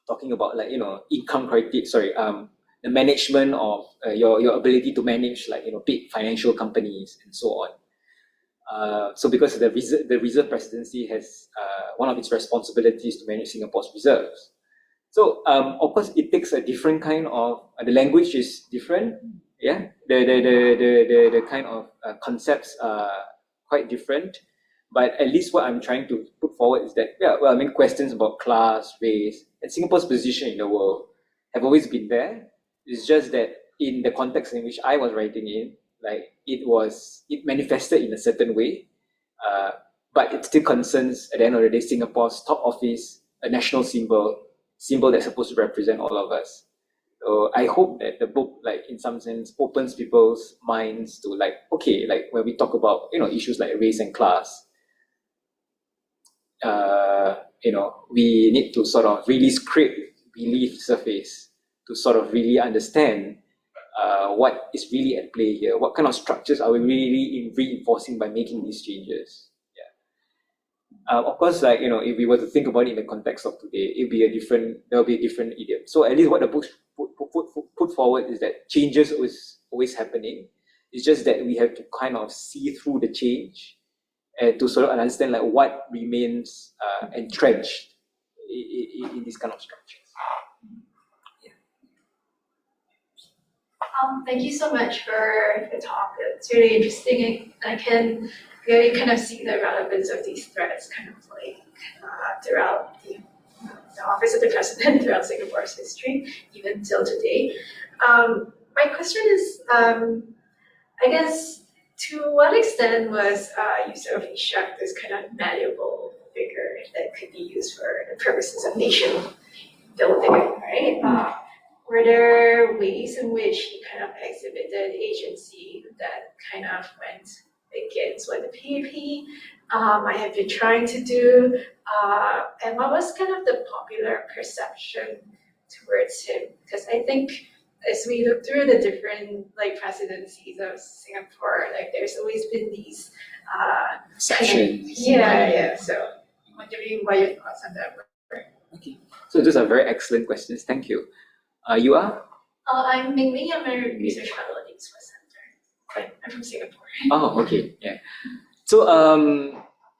Speaker 2: talking about, like, income criteria, the management of your ability to manage, like, big financial companies and so on. So because the reserve presidency has one of its responsibilities to manage Singapore's reserves. So of course it takes a different kind of the language is different. Yeah, the kind of concepts are quite different. But at least what I'm trying to put forward is that, questions about class, race, and Singapore's position in the world have always been there. It's just that in the context in which I was writing in, like, it manifested in a certain way, but it still concerns, at the end of the day, Singapore's top office, a national symbol that's supposed to represent all of us. So I hope that the book, like, in some sense, opens people's minds to, like, okay, like when we talk about issues like race and class, we need to sort of really scrape beneath the surface to sort of really understand what is really at play here. What kind of structures are we really reinforcing by making these changes? Yeah. Of course, like, if we were to think about it in the context of today, there'll be a different idiom. So at least what the book put forward is that changes is always happening. It's just that we have to kind of see through the change and to sort of understand, like, what remains entrenched in these kind of structures.
Speaker 5: Thank you so much for the talk. It's really interesting. I can really kind of see the relevance of these threads kind of like throughout the office of the president, throughout Singapore's history, even till today. My question is, I guess, to what extent was Yusof Ishak this kind of malleable figure that could be used for the purposes of nation building, right? Were there ways in which he kind of exhibited agency that kind of went against what the PAP might have been trying to do? And what was kind of the popular perception towards him? Because I think as we look through the different presidencies of Singapore, there's always been these
Speaker 2: sections.
Speaker 5: Yeah. So I'm wondering what your thoughts on that were.
Speaker 2: Okay. So those are very excellent questions. Thank you. You are?
Speaker 5: I'm Ming Lee. I'm a research fellow at the Swiss Center. I'm from Singapore.
Speaker 2: Oh, okay, yeah. So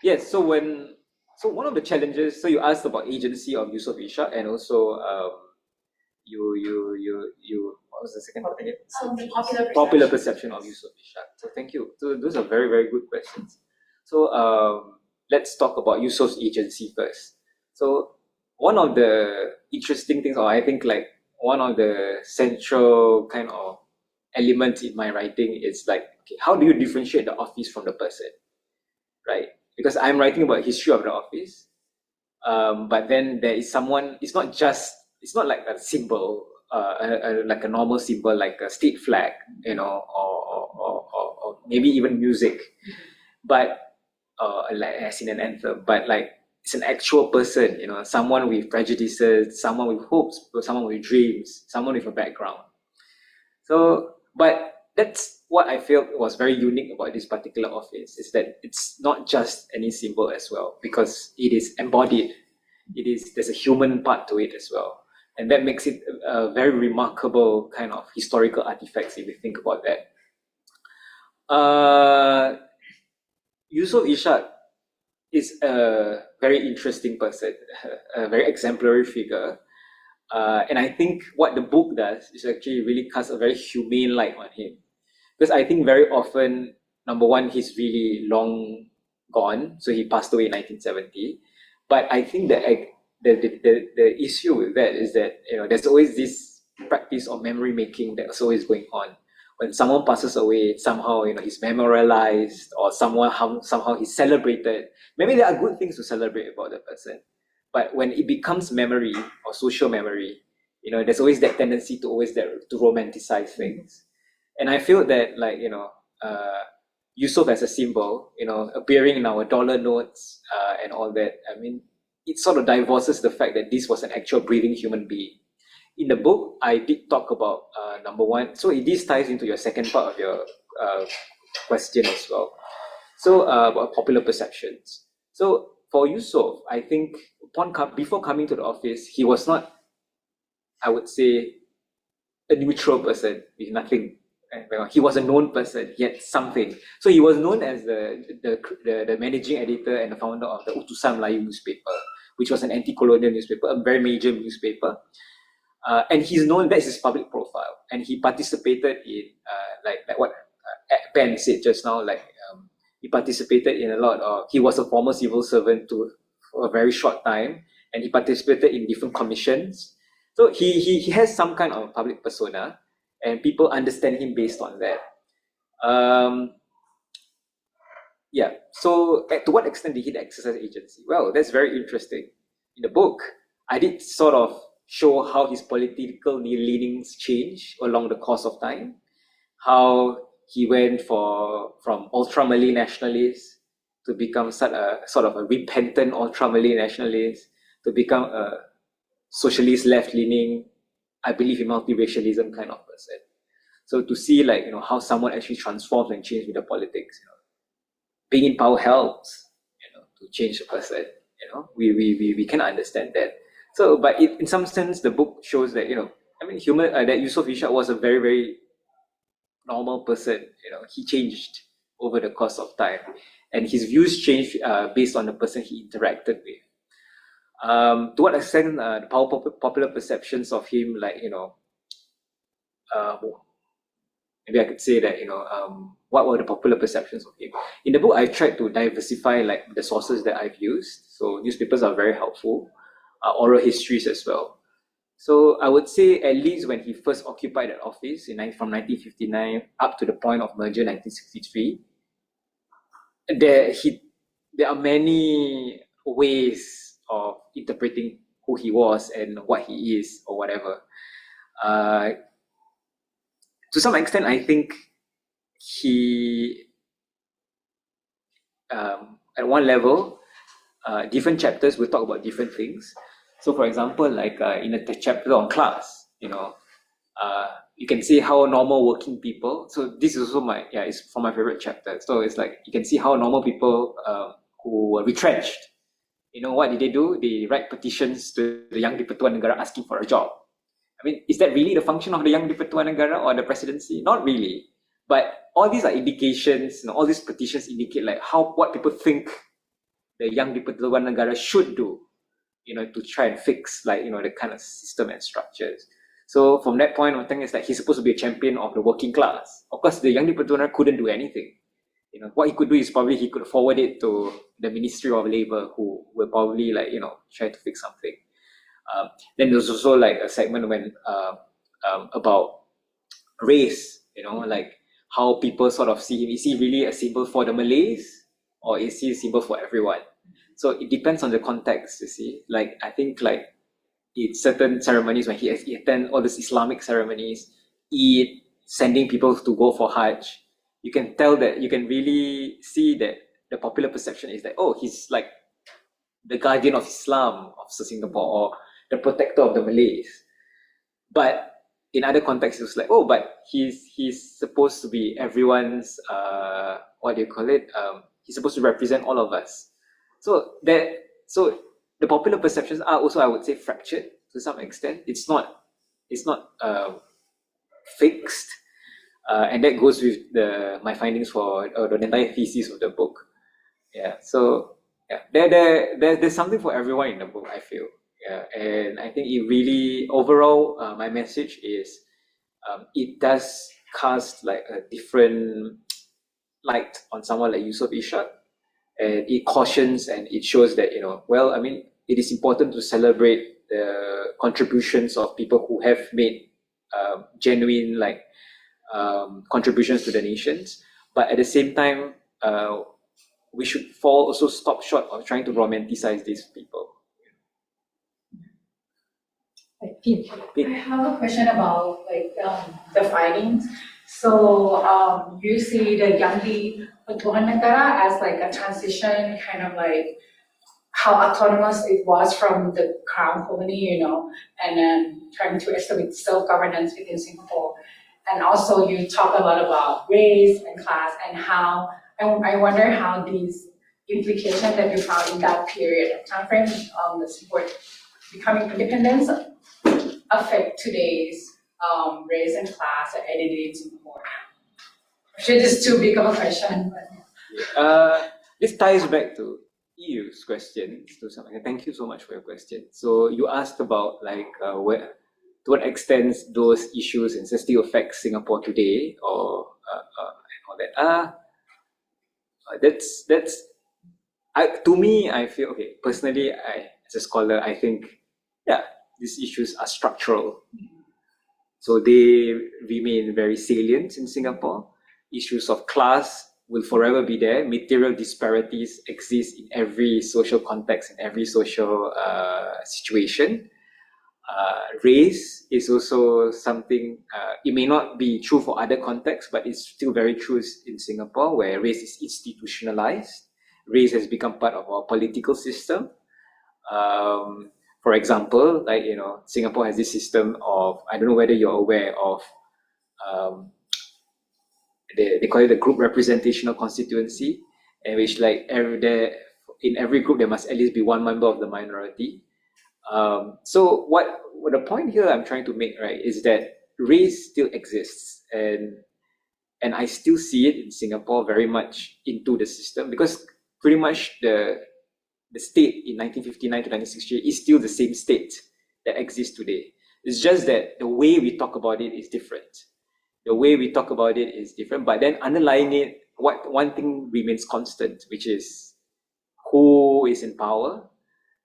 Speaker 2: yes, so one of the challenges. So you asked about agency of Yusof Ishak, and also you what was the second part again?
Speaker 5: The popular
Speaker 2: Popular
Speaker 5: perception.
Speaker 2: perception of Yusof Ishak. So thank you. So those are very, very good questions. So let's talk about Yusuf's agency first. So one of the interesting things, or I think like one of the central kind of elements in my writing is like, okay, how do you differentiate the office from the person, right? Because I'm writing about history of the office, but then there is someone. It's not like a symbol, like a normal symbol, like a state flag, or maybe even music, but like as in an anthem, but like it's an actual person, someone with prejudices, someone with hopes, someone with dreams, someone with a background. So, but that's what I felt was very unique about this particular office, is that it's not just any symbol as well, because it is embodied. There's a human part to it as well. And that makes it a very remarkable kind of historical artifacts if you think about that. Yusof Ishak is a very interesting person, a very exemplary figure. And I think what the book does is actually really cast a very humane light on him. Because I think very often, number one, he's really long gone. So he passed away in 1970. But I think that the issue with that is that there's always this practice of memory making that's always going on. When someone passes away, somehow he's memorialized, or somehow he's celebrated. Maybe there are good things to celebrate about the person, but when it becomes memory or social memory, there's always that tendency to romanticize things. And I feel that Yusuf as a symbol, appearing in our dollar notes and all that. I mean, it sort of divorces the fact that this was an actual breathing human being. In the book, I did talk about number one. So this ties into your second part of your question as well. So about popular perceptions. So for Yusuf, I think before coming to the office, he was not, I would say, a neutral person with nothing. He was a known person. He had something. So he was known as the managing editor and the founder of the Utusan Melayu newspaper, which was an anti-colonial newspaper, a very major newspaper. And he's known, that's his public profile. And he participated in, like what Ben said just now, he participated in a lot of, he was a former civil servant for a very short time, and he participated in different commissions. So he has some kind of public persona, and people understand him based on that. So to what extent did he exercise agency? Well, that's very interesting. In the book, I did sort of show how his political leanings changed along the course of time, how he went from ultra-Malay nationalist to become sort of a repentant ultra-Malay nationalist, to become a socialist left-leaning, I believe in multiracialism kind of person. So to see how someone actually transforms and changes with the politics, being in power helps, to change the person. We can understand that. So, but in some sense, the book shows that that Yusof Ishak was a very, very normal person. He changed over the course of time, and his views changed based on the person he interacted with. To what extent the popular perceptions of him, maybe I could say that what were the popular perceptions of him? In the book, I tried to diversify the sources that I've used. So newspapers are very helpful, oral histories as well. So I would say at least when he first occupied that office from 1959 up to the point of merger 1963, there are many ways of interpreting who he was and what he is or whatever. To some extent, I think he, at one level, different chapters will talk about different things. So, for example, in a chapter on class, you can see how normal working people. So this is also it's from my favorite chapter. So it's you can see how normal people who were retrenched. What did they do? They write petitions to the Yang di-Pertuan Negara asking for a job. I mean, is that really the function of the Yang di-Pertuan Negara or the presidency? Not really. But all these are indications, all these petitions indicate like what people think the young people of Luar Negara should do, to try and fix the kind of system and structures. So from that point, one thing is that he's supposed to be a champion of the working class. Of course, the young people of Luar Negara couldn't do anything. What he could do is probably he could forward it to the Ministry of Labour, who will probably try to fix something. Then there's also like a segment when about race, like how people sort of see him. Is he really a symbol for the Malays, or is he a symbol for everyone? So it depends on the context, you see. Like I think like in certain ceremonies when he attend all these Islamic ceremonies, Eid, sending people to go for Hajj, you can tell that, you can really see that the popular perception is that, oh, he's like the guardian of Islam of Singapore, or the protector of the Malays. But in other contexts, it's like, oh, but he's supposed to be everyone's, what do you call it? He's supposed to represent all of us. So the popular perceptions are also, I would say, fractured to some extent. It's not fixed, and that goes with my findings for the entire thesis of the book. Yeah. So yeah, there's something for everyone in the book, I feel. Yeah, and I think it really, overall, my message is, it does cast like a different light on someone like Yusof Ishak, and it cautions and it shows that, well, I mean, it is important to celebrate the contributions of people who have made genuine contributions to the nations, but at the same time, we should also stop short of trying to romanticize these people.
Speaker 6: I have a question about the findings. So you see the Yandi Luar Negara as like a transition, kind of like how autonomous it was from the crown colony, and then trying to establish self-governance within Singapore. And also you talk a lot about race and class, and how, I wonder how these implications that you found in that period of time frame, the support becoming independence, affect today's race and class and identity in Singapore. Actually, this is too big of a question.
Speaker 2: This ties back to EU's question. Thank you so much for your question. So you asked about to what extent those issues and still affect Singapore today, or all that. To me, I feel, okay, personally, as a scholar, I think, yeah, these issues are structural. So they remain very salient in Singapore. Issues of class will forever be there. Material disparities exist in every social context, in every social situation. Race is also something, it may not be true for other contexts, but it's still very true in Singapore, where race is institutionalized. Race has become part of our political system. For example, Singapore has this system of, I don't know whether you're aware of, they call it the group representational constituency, in which in every group there must at least be one member of the minority. So what the point here I'm trying to make, right, is that race still exists, and I still see it in Singapore very much into the system, because pretty much the state in 1959 to 1968 is still the same state that exists today. It's just that the way we talk about it is different. But then underlying it, one thing remains constant, which is who is in power,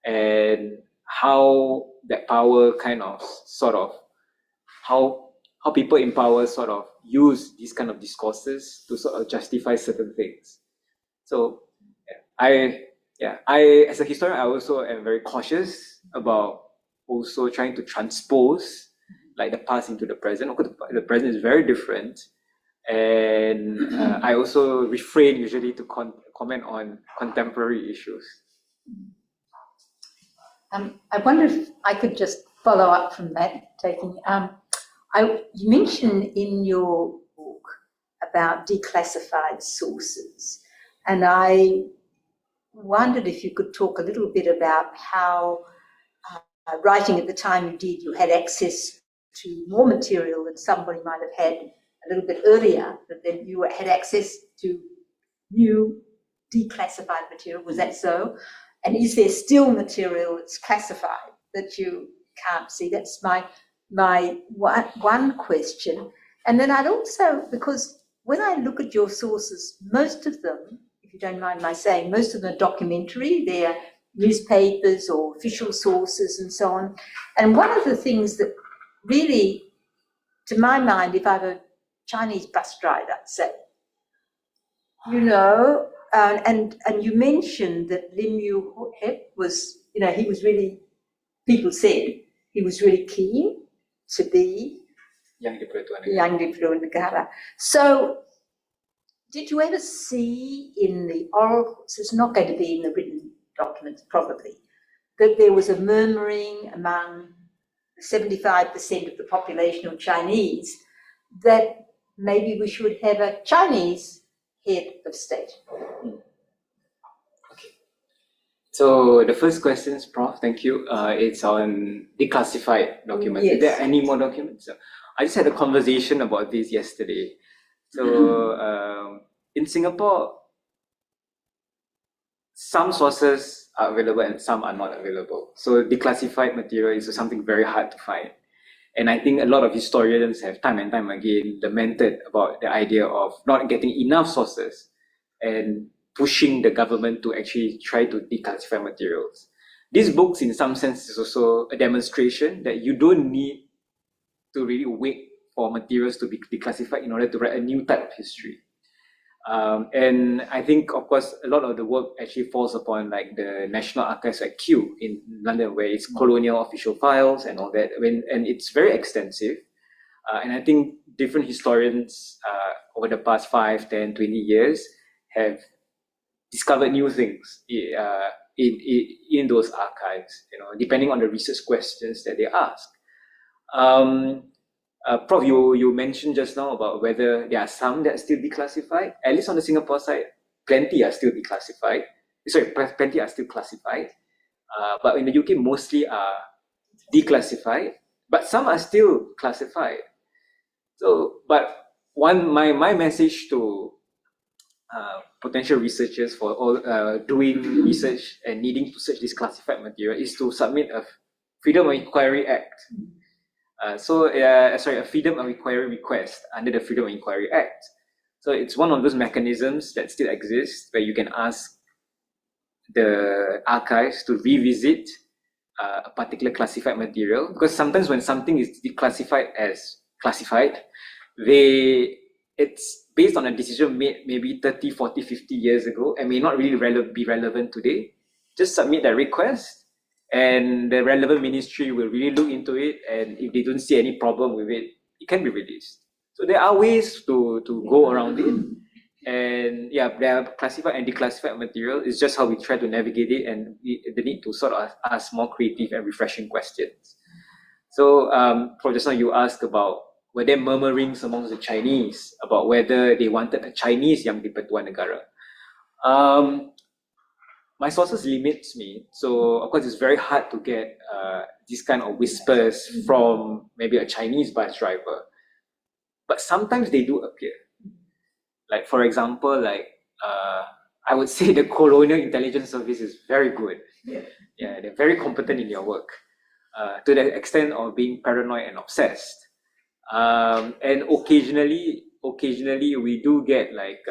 Speaker 2: and how that power kind of how people in power sort of use these kind of discourses to sort of justify certain things. So I as a historian, I also am very cautious about also trying to transpose the past into the present. Of course, the present is very different, and I also refrain usually to comment on contemporary issues.
Speaker 1: I wonder if I could just follow up from that, you mentioned in your book about declassified sources, and I wondered if you could talk a little bit about how, writing at the time you did, you had access to more material than somebody might have had a little bit earlier, that then you had access to new declassified material. Was that so? And is there still material that's classified that you can't see? That's my one question. And then I'd also, because when I look at your sources, most of them, if you don't mind my saying, most of them are documentary. They're newspapers or official sources and so on. And one of the things that really, to my mind, if I'm a Chinese bus driver, say, you know, and you mentioned that Lim Yu Hep was, you know, he was really, people said he was really keen to be
Speaker 2: Yang Dipertuan Negara.
Speaker 1: Yang Dipertuan Negara. So, did you ever see in the oral, so it's not going to be in the written documents probably, that there was a murmuring among 75% of the population of Chinese that maybe we should have a Chinese head of state?
Speaker 2: Okay. So the first question, Prof, thank you. It's on declassified documents.
Speaker 1: Yes.
Speaker 2: Is there any more documents? I just had a conversation about this yesterday. So in Singapore, some sources are available and some are not available. So declassified material is something very hard to find. And I think a lot of historians have time and time again lamented about the idea of not getting enough sources and pushing the government to actually try to declassify materials. These books, in some sense, is also a demonstration that you don't need to really wait for materials to be declassified in order to write a new type of history. And I think, of course, a lot of the work actually falls upon like the National Archives at Kew in London, where it's colonial official files and all that. And it's very extensive. And I think different historians over the past 5, 10, 20 years have discovered new things in those archives, you know, depending on the research questions that they ask. Prof, you mentioned just now about whether there are some that are still declassified. At least on the Singapore side, plenty are still declassified. Sorry, plenty are still classified. But in the UK, mostly are declassified. But some are still classified. So, but my message to potential researchers for all doing research and needing to search this classified material is to submit a Freedom of Inquiry Act. A Freedom of Inquiry request under the Freedom of Inquiry Act. So it's one of those mechanisms that still exists where you can ask the archives to revisit a particular classified material, because sometimes when something is declassified as classified, it's based on a decision made maybe 30, 40, 50 years ago and may not really be relevant today. Just submit that request, and the relevant ministry will really look into it, and if they don't see any problem with it, it can be released. So there are ways to go around it. And yeah, there are classified and declassified material. It's just how we try to navigate it, and the need to sort of ask more creative and refreshing questions. So for just now you asked about were there murmurings amongst the Chinese about whether they wanted a Chinese Yang Dipertuan Negara. My sources limits me, so of course it's very hard to get this kind of whispers from maybe a Chinese bus driver. But sometimes they do appear. Like for example, like I would say the Colonial Intelligence Service is very good. Yeah, they're very competent in their work, to the extent of being paranoid and obsessed. And occasionally we do get like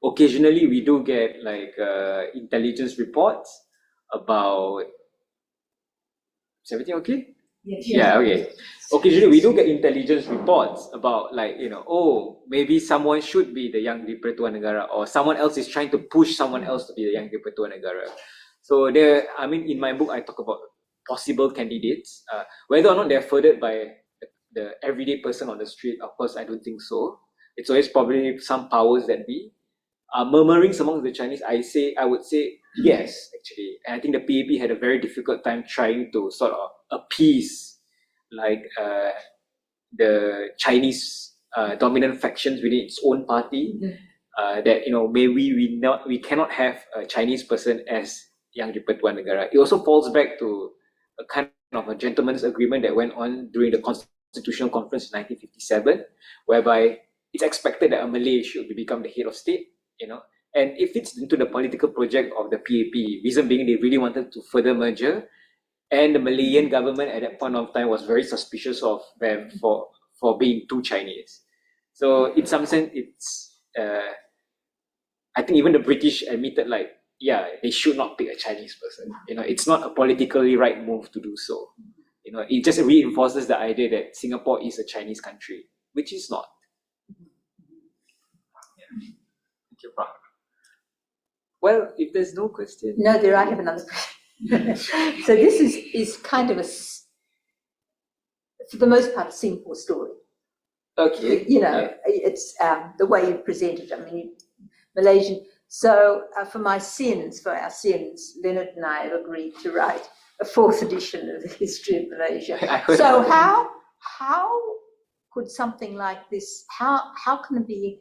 Speaker 2: occasionally we do get like intelligence reports about. Is everything okay?
Speaker 6: Yes.
Speaker 2: Yeah, okay. Occasionally we do get intelligence reports about like, you know, oh, maybe someone should be the Yang Dipertuan Negara, or someone else is trying to push someone else to be the Yang Dipertuan Negara. So there, I mean, in my book I talk about possible candidates. Whether or not they're furthered by the everyday person on the street, of course I don't think so. It's always probably some powers that be. Murmurings among the Chinese, I would say yes, actually. And I think the PAP had a very difficult time trying to sort of appease like the Chinese dominant factions within its own party. That, you know, maybe we cannot have a Chinese person as Yang Dipertuan Negara. It also falls back to a kind of a gentleman's agreement that went on during the Constitutional Conference in 1957, whereby it's expected that a Malay should become the head of state, and it fits into the political project of the PAP. Reason being, they really wanted to further merger, and the Malayan government at that point of time was very suspicious of them for being too Chinese. So in some sense, it's I think even the British admitted, like, yeah, they should not pick a Chinese person. It's not a politically right move to do so. It just reinforces the idea that Singapore is a Chinese country, which is not. Yeah. Thank you, Pram. Well, if there's no question.
Speaker 1: No, I have another question. So this is kind of for the most part, a Singapore story.
Speaker 2: Okay.
Speaker 1: It's the way you present it. I mean, Malaysian. So for our sins, Leonard and I have agreed to write a 4th edition of the history of Malaysia. So how could something like this? How can it be?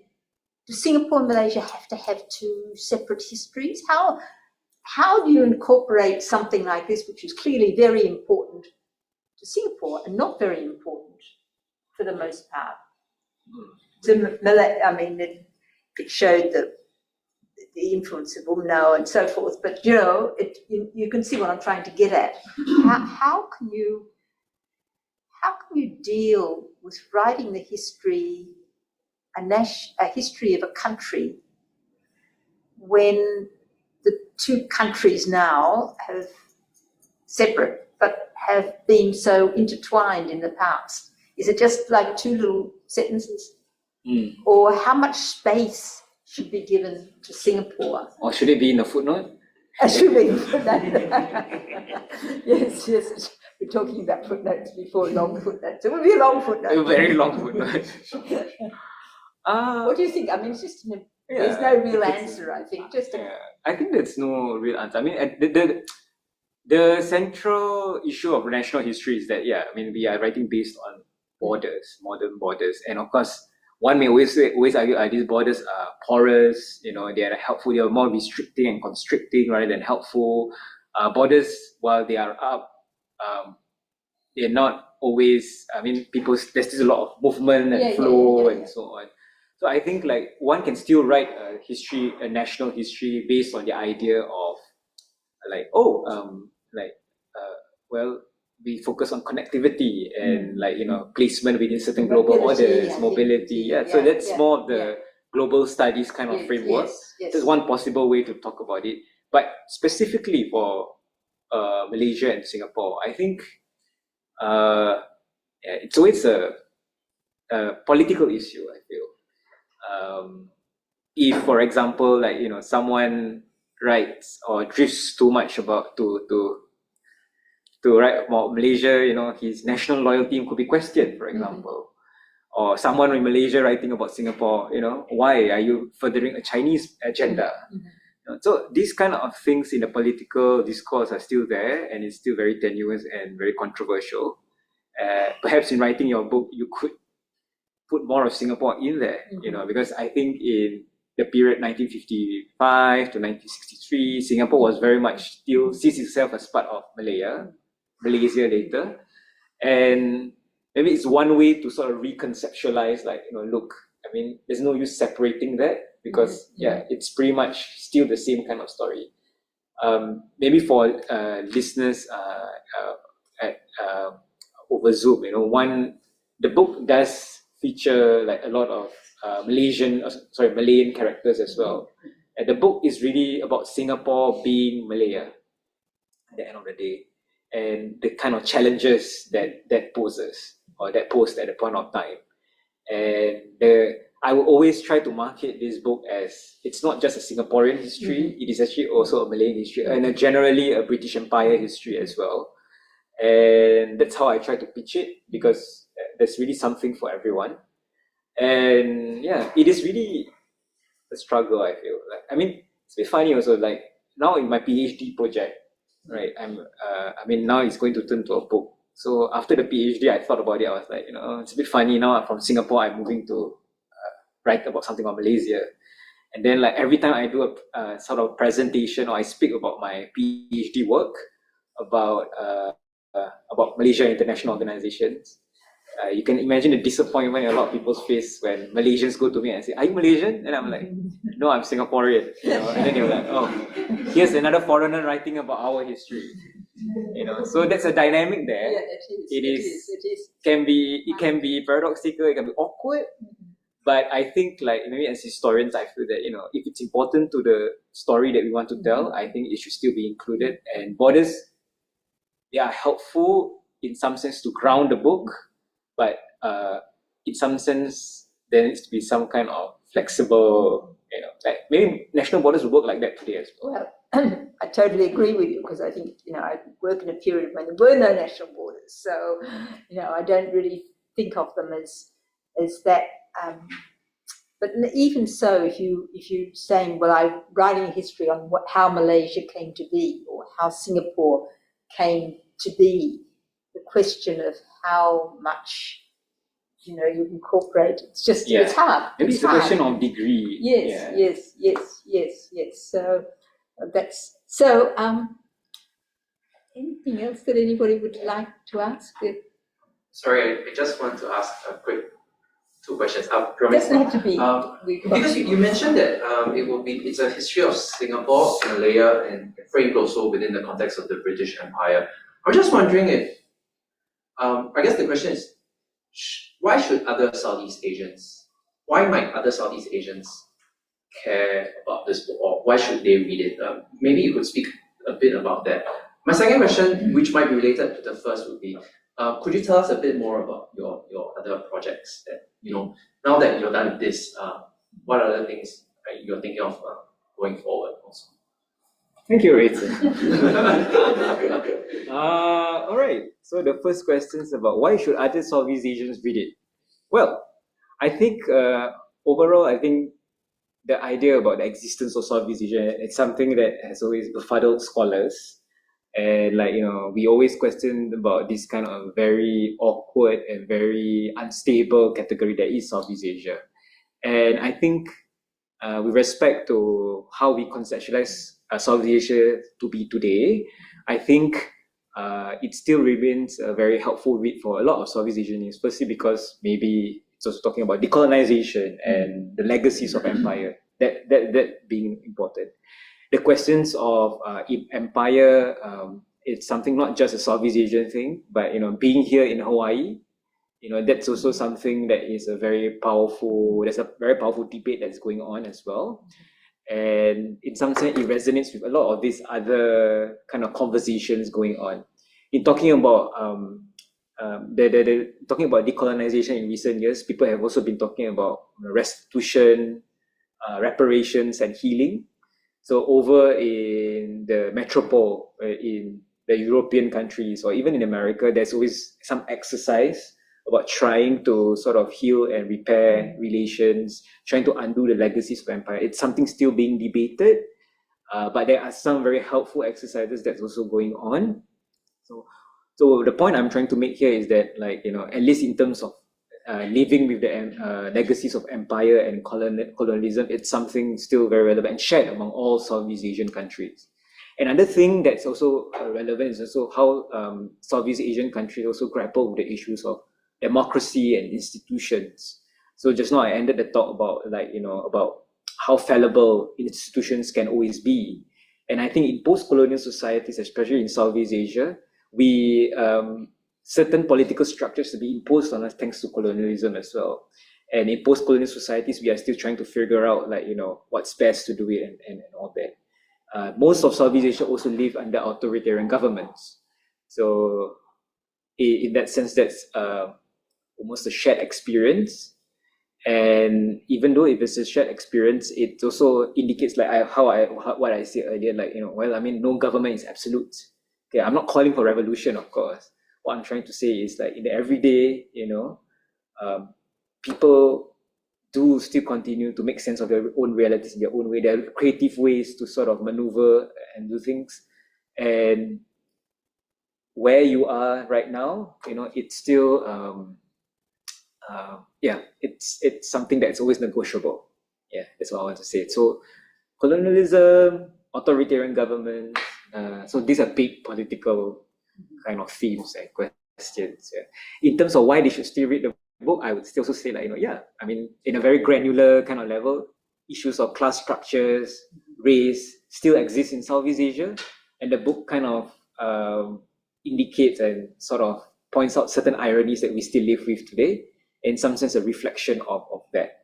Speaker 1: Do Singapore and Malaysia have to have 2 separate histories? How do you incorporate something like this, which is clearly very important to Singapore and not very important for the most part? It showed the influence of UMNO and so forth, but you can see what I'm trying to get at. How can you deal with writing the history, a history of a country, when the 2 countries now have separate but have been so intertwined in the past? Is it just like 2 little sentences? Or how much space should be given to Singapore?
Speaker 2: Or should it be in a footnote?
Speaker 1: Should be in a footnote. Yes. We're talking about footnotes before, long footnotes. It would be a long footnote.
Speaker 2: A very long footnote.
Speaker 1: What do you think? I mean, it's just there's no real answer, I think.
Speaker 2: I think there's no real answer. I mean, the central issue of national history is that, we are writing based on borders, modern borders. And of course, one may always argue these borders are porous, they are helpful, they are more restricting and constricting rather than helpful. Borders, while they are up, they're not always, there's still a lot of movement and flow and so on. So I think like one can still write a national history based on the idea of we focus on connectivity and placement within certain global orders, mobility. So that's more of the global studies kind of framework.
Speaker 1: Yes.
Speaker 2: That's one possible way to talk about it. But specifically for Malaysia and Singapore, I think it's always a political issue, I feel. If, for example, someone writes or drifts too much about to write about Malaysia, his national loyalty could be questioned, for example. Or someone in Malaysia writing about Singapore, why are you furthering a Chinese agenda? So these kind of things in the political discourse are still there, and it's still very tenuous and very controversial. Perhaps in writing your book, you could put more of Singapore in there, because I think in the period 1955 to 1963, Singapore was very much still sees itself as part of Malaysia later. And maybe it's one way to sort of reconceptualize, look, there's no use separating that because it's pretty much still the same kind of story. Maybe for listeners over Zoom, the book does feature a lot of Malayan characters as well. And the book is really about Singapore being Malaya at the end of the day, and the kind of challenges that poses or that posed at the point of time. And I will always try to market this book as it's not just a Singaporean history, it is actually also a Malayan history and generally a British Empire history as well. And that's how I try to pitch it, because there's really something for everyone. And it is really a struggle, I feel. It's a bit funny also, now in my PhD project, right, now it's going to turn to a book. So after the PhD, I thought about it. I was like, it's a bit funny now. From Singapore, I'm moving to write about something on Malaysia. And then every time I do a sort of presentation or I speak about my PhD work about about Malaysia international organizations. You can imagine the disappointment in a lot of people's face when Malaysians go to me and say, "Are you Malaysian?" And I'm like, "No, I'm Singaporean." And then they're like, "Oh, here's another foreigner writing about our history." So that's a dynamic there.
Speaker 1: Yeah, it is.
Speaker 2: It can be paradoxical, it can be awkward. But I think, like, maybe as historians, I feel that, if it's important to the story that we want to tell, I think it should still be included. And borders, they are helpful in some sense to ground the book, but in some sense, there needs to be some kind of flexible, like maybe national borders would work like that today as well.
Speaker 1: Well, I totally agree with you, because I think, I work in a period when there were no national borders. So, I don't really think of them as that. But even so, if you're saying, well, I'm writing a history on how Malaysia came to be, or how Singapore came to be, the question of how much you incorporate, it's hard.
Speaker 2: Maybe it's a question of degree.
Speaker 1: Yes. So anything else that anybody would like to ask?
Speaker 3: Sorry, I just want to ask a quick 2 questions.
Speaker 1: It doesn't have to be.
Speaker 3: Because you mentioned that it's a history of Singapore, Malaya, and framed also within the context of the British Empire. I'm just wondering if, I guess the question is, why might other Southeast Asians care about this book, or why should they read it? Maybe you could speak a bit about that. My second question, which might be related to the first, would be, could you tell us a bit more about your other projects that, now that you're done with this, what other things you're thinking of going forward also?
Speaker 2: Thank you, Rachel. All right. So the first question is about why should other Southeast Asians read it? Well, I think overall, I think the idea about the existence of Southeast Asia is something that has always befuddled scholars. And we always question about this kind of very awkward and very unstable category that is Southeast Asia. And I think with respect to how we conceptualize Southeast Asia to be today, I think it still remains a very helpful read for a lot of Southeast Asians, firstly because maybe it's also talking about decolonization and the legacies of empire, that being important. The questions of empire, it's something not just a Southeast Asian thing, but being here in Hawaii, that's also something that is there's a very powerful debate that's going on as well. And in some sense, it resonates with a lot of these other kind of conversations going on. In talking about talking about decolonization in recent years, people have also been talking about restitution, reparations, and healing. So over in the metropole, in the European countries, or even in America, there's always some exercise about trying to sort of heal and repair relations, trying to undo the legacies of empire. It's something still being debated, but there are some very helpful exercises that's also going on. So the point I'm trying to make here is that, at least in terms of living with the legacies of empire and colonialism, it's something still very relevant and shared among all Southeast Asian countries. Another thing that's also relevant is also how Southeast Asian countries also grapple with the issues of democracy and institutions. So just now I ended the talk about about how fallible institutions can always be. And I think in post-colonial societies, especially in Southeast Asia, we certain political structures to be imposed on us thanks to colonialism as well. And in post-colonial societies, we are still trying to figure out what's best to do it and all that. Most of Southeast Asia also live under authoritarian governments. So in that sense, that's almost a shared experience. And even though if it's a shared experience, it also indicates what I said earlier, no government is absolute. Okay, I'm not calling for revolution, of course. What I'm trying to say is in the everyday, people do still continue to make sense of their own realities in their own way. There are creative ways to sort of maneuver and do things. And where you are right now, it's still, it's something that's always negotiable. Yeah, that's what I want to say. So colonialism, authoritarian government, so these are big political kind of themes and questions. Yeah. In terms of why they should still read the book, I would still also say I mean, in a very granular kind of level, issues of class structures, race still exist in Southeast Asia, and the book kind of indicates and sort of points out certain ironies that we still live with today, in some sense a reflection of that.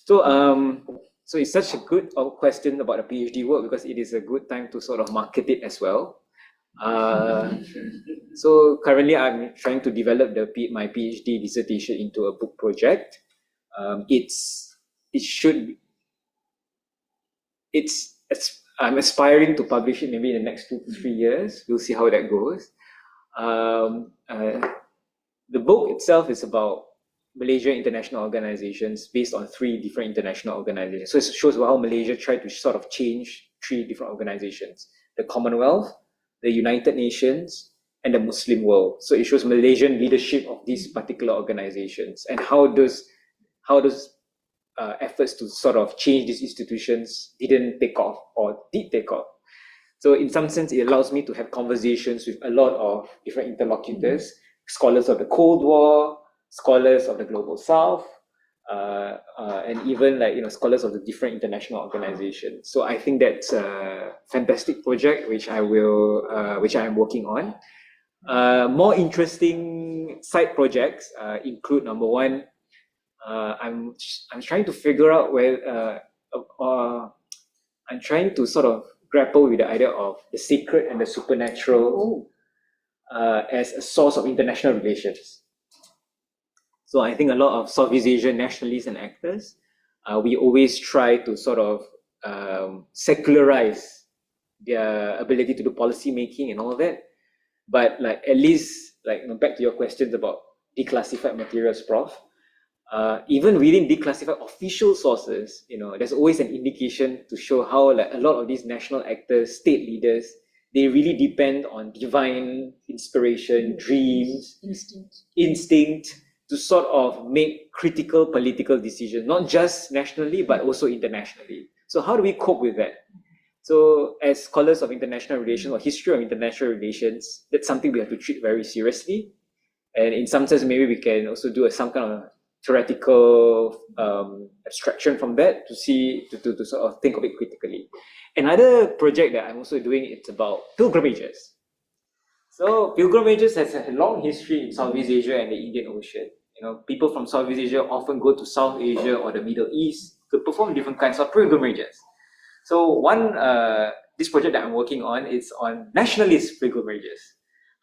Speaker 2: So it's such a good question about a PhD work because it is a good time to sort of market it as well. So currently I'm trying to develop my PhD dissertation into a book project. I'm aspiring to publish it maybe in the next 2 to 3 years. We'll see how that goes. The book itself is about Malaysia international organizations based on 3 different international organizations. So it shows how Malaysia tried to sort of change 3 different organizations: the Commonwealth, the United Nations, and the Muslim world. So it shows Malaysian leadership of these particular organizations and how those efforts to sort of change these institutions didn't take off or did take off. So in some sense, it allows me to have conversations with a lot of different interlocutors, scholars of the Cold War, scholars of the Global South, and even scholars of the different international organizations. So I think that's a fantastic project which I am working on. More interesting side projects include, number one, I'm trying to figure out I'm trying to sort of grapple with the idea of the sacred and the supernatural as a source of international relations. So I think a lot of Southeast Asian nationalists and actors, we always try to sort of secularize their ability to do policy making and all that. But at least back to your questions about declassified materials, Prof. Even within declassified official sources, there's always an indication to show how a lot of these national actors, state leaders, they really depend on divine inspiration, dreams, instinct to sort of make critical political decisions, not just nationally, but also internationally. So how do we cope with that? So as scholars of international relations or history of international relations, that's something we have to treat very seriously. And in some sense, maybe we can also do some kind of theoretical abstraction from that to sort of think of it critically. Another project that I'm also doing, it's about pilgrimages. So pilgrimages has a long history in Southeast Asia and the Indian Ocean. People from Southeast Asia often go to South Asia or the Middle East to perform different kinds of pilgrimages. So this project that I'm working on is on nationalist pilgrimages.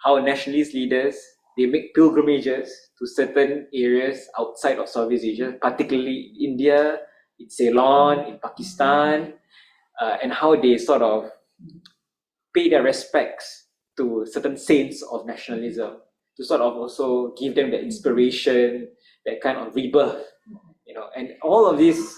Speaker 2: How nationalist leaders, they make pilgrimages to certain areas outside of Southeast Asia, particularly India, in Ceylon, in Pakistan, and how they sort of pay their respects to certain saints of nationalism, to sort of also give them the inspiration, that kind of rebirth, and all of this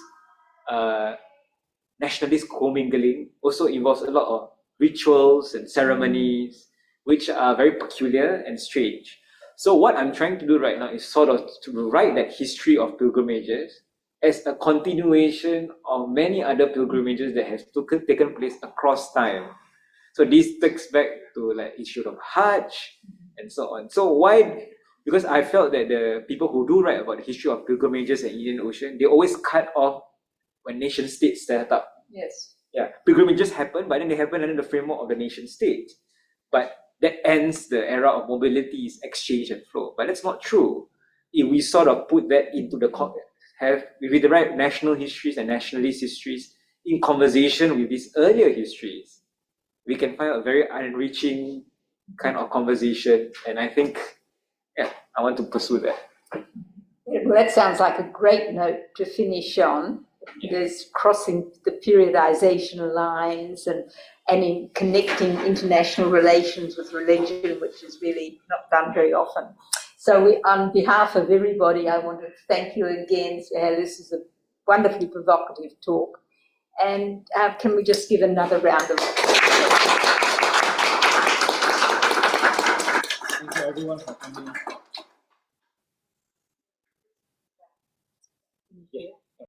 Speaker 2: nationalist commingling also involves a lot of rituals and ceremonies, which are very peculiar and strange. So what I'm trying to do right now is sort of to write that history of pilgrimages as a continuation of many other pilgrimages that have taken place across time. So this takes back to issue of Hajj and so on. So why? Because I felt that the people who do write about the history of pilgrimages in Indian Ocean, they always cut off when nation states set up.
Speaker 1: Yes.
Speaker 2: Yeah, pilgrimages happen, but then they happen under the framework of the nation state. But that ends the era of mobility, exchange and flow. But that's not true. If we sort of put that into the with the right national histories and nationalist histories in conversation with these earlier histories, we can find a very enriching kind of conversation. And I think, I want to pursue that.
Speaker 1: Well, that sounds like a great note to finish on. There's crossing the periodization lines and in connecting international relations with religion, which is really not done very often. So on behalf of everybody, I want to thank you again, Suhail. This is a wonderfully provocative talk. And can we just give another round of applause?
Speaker 2: Thank you everyone for coming. Yeah.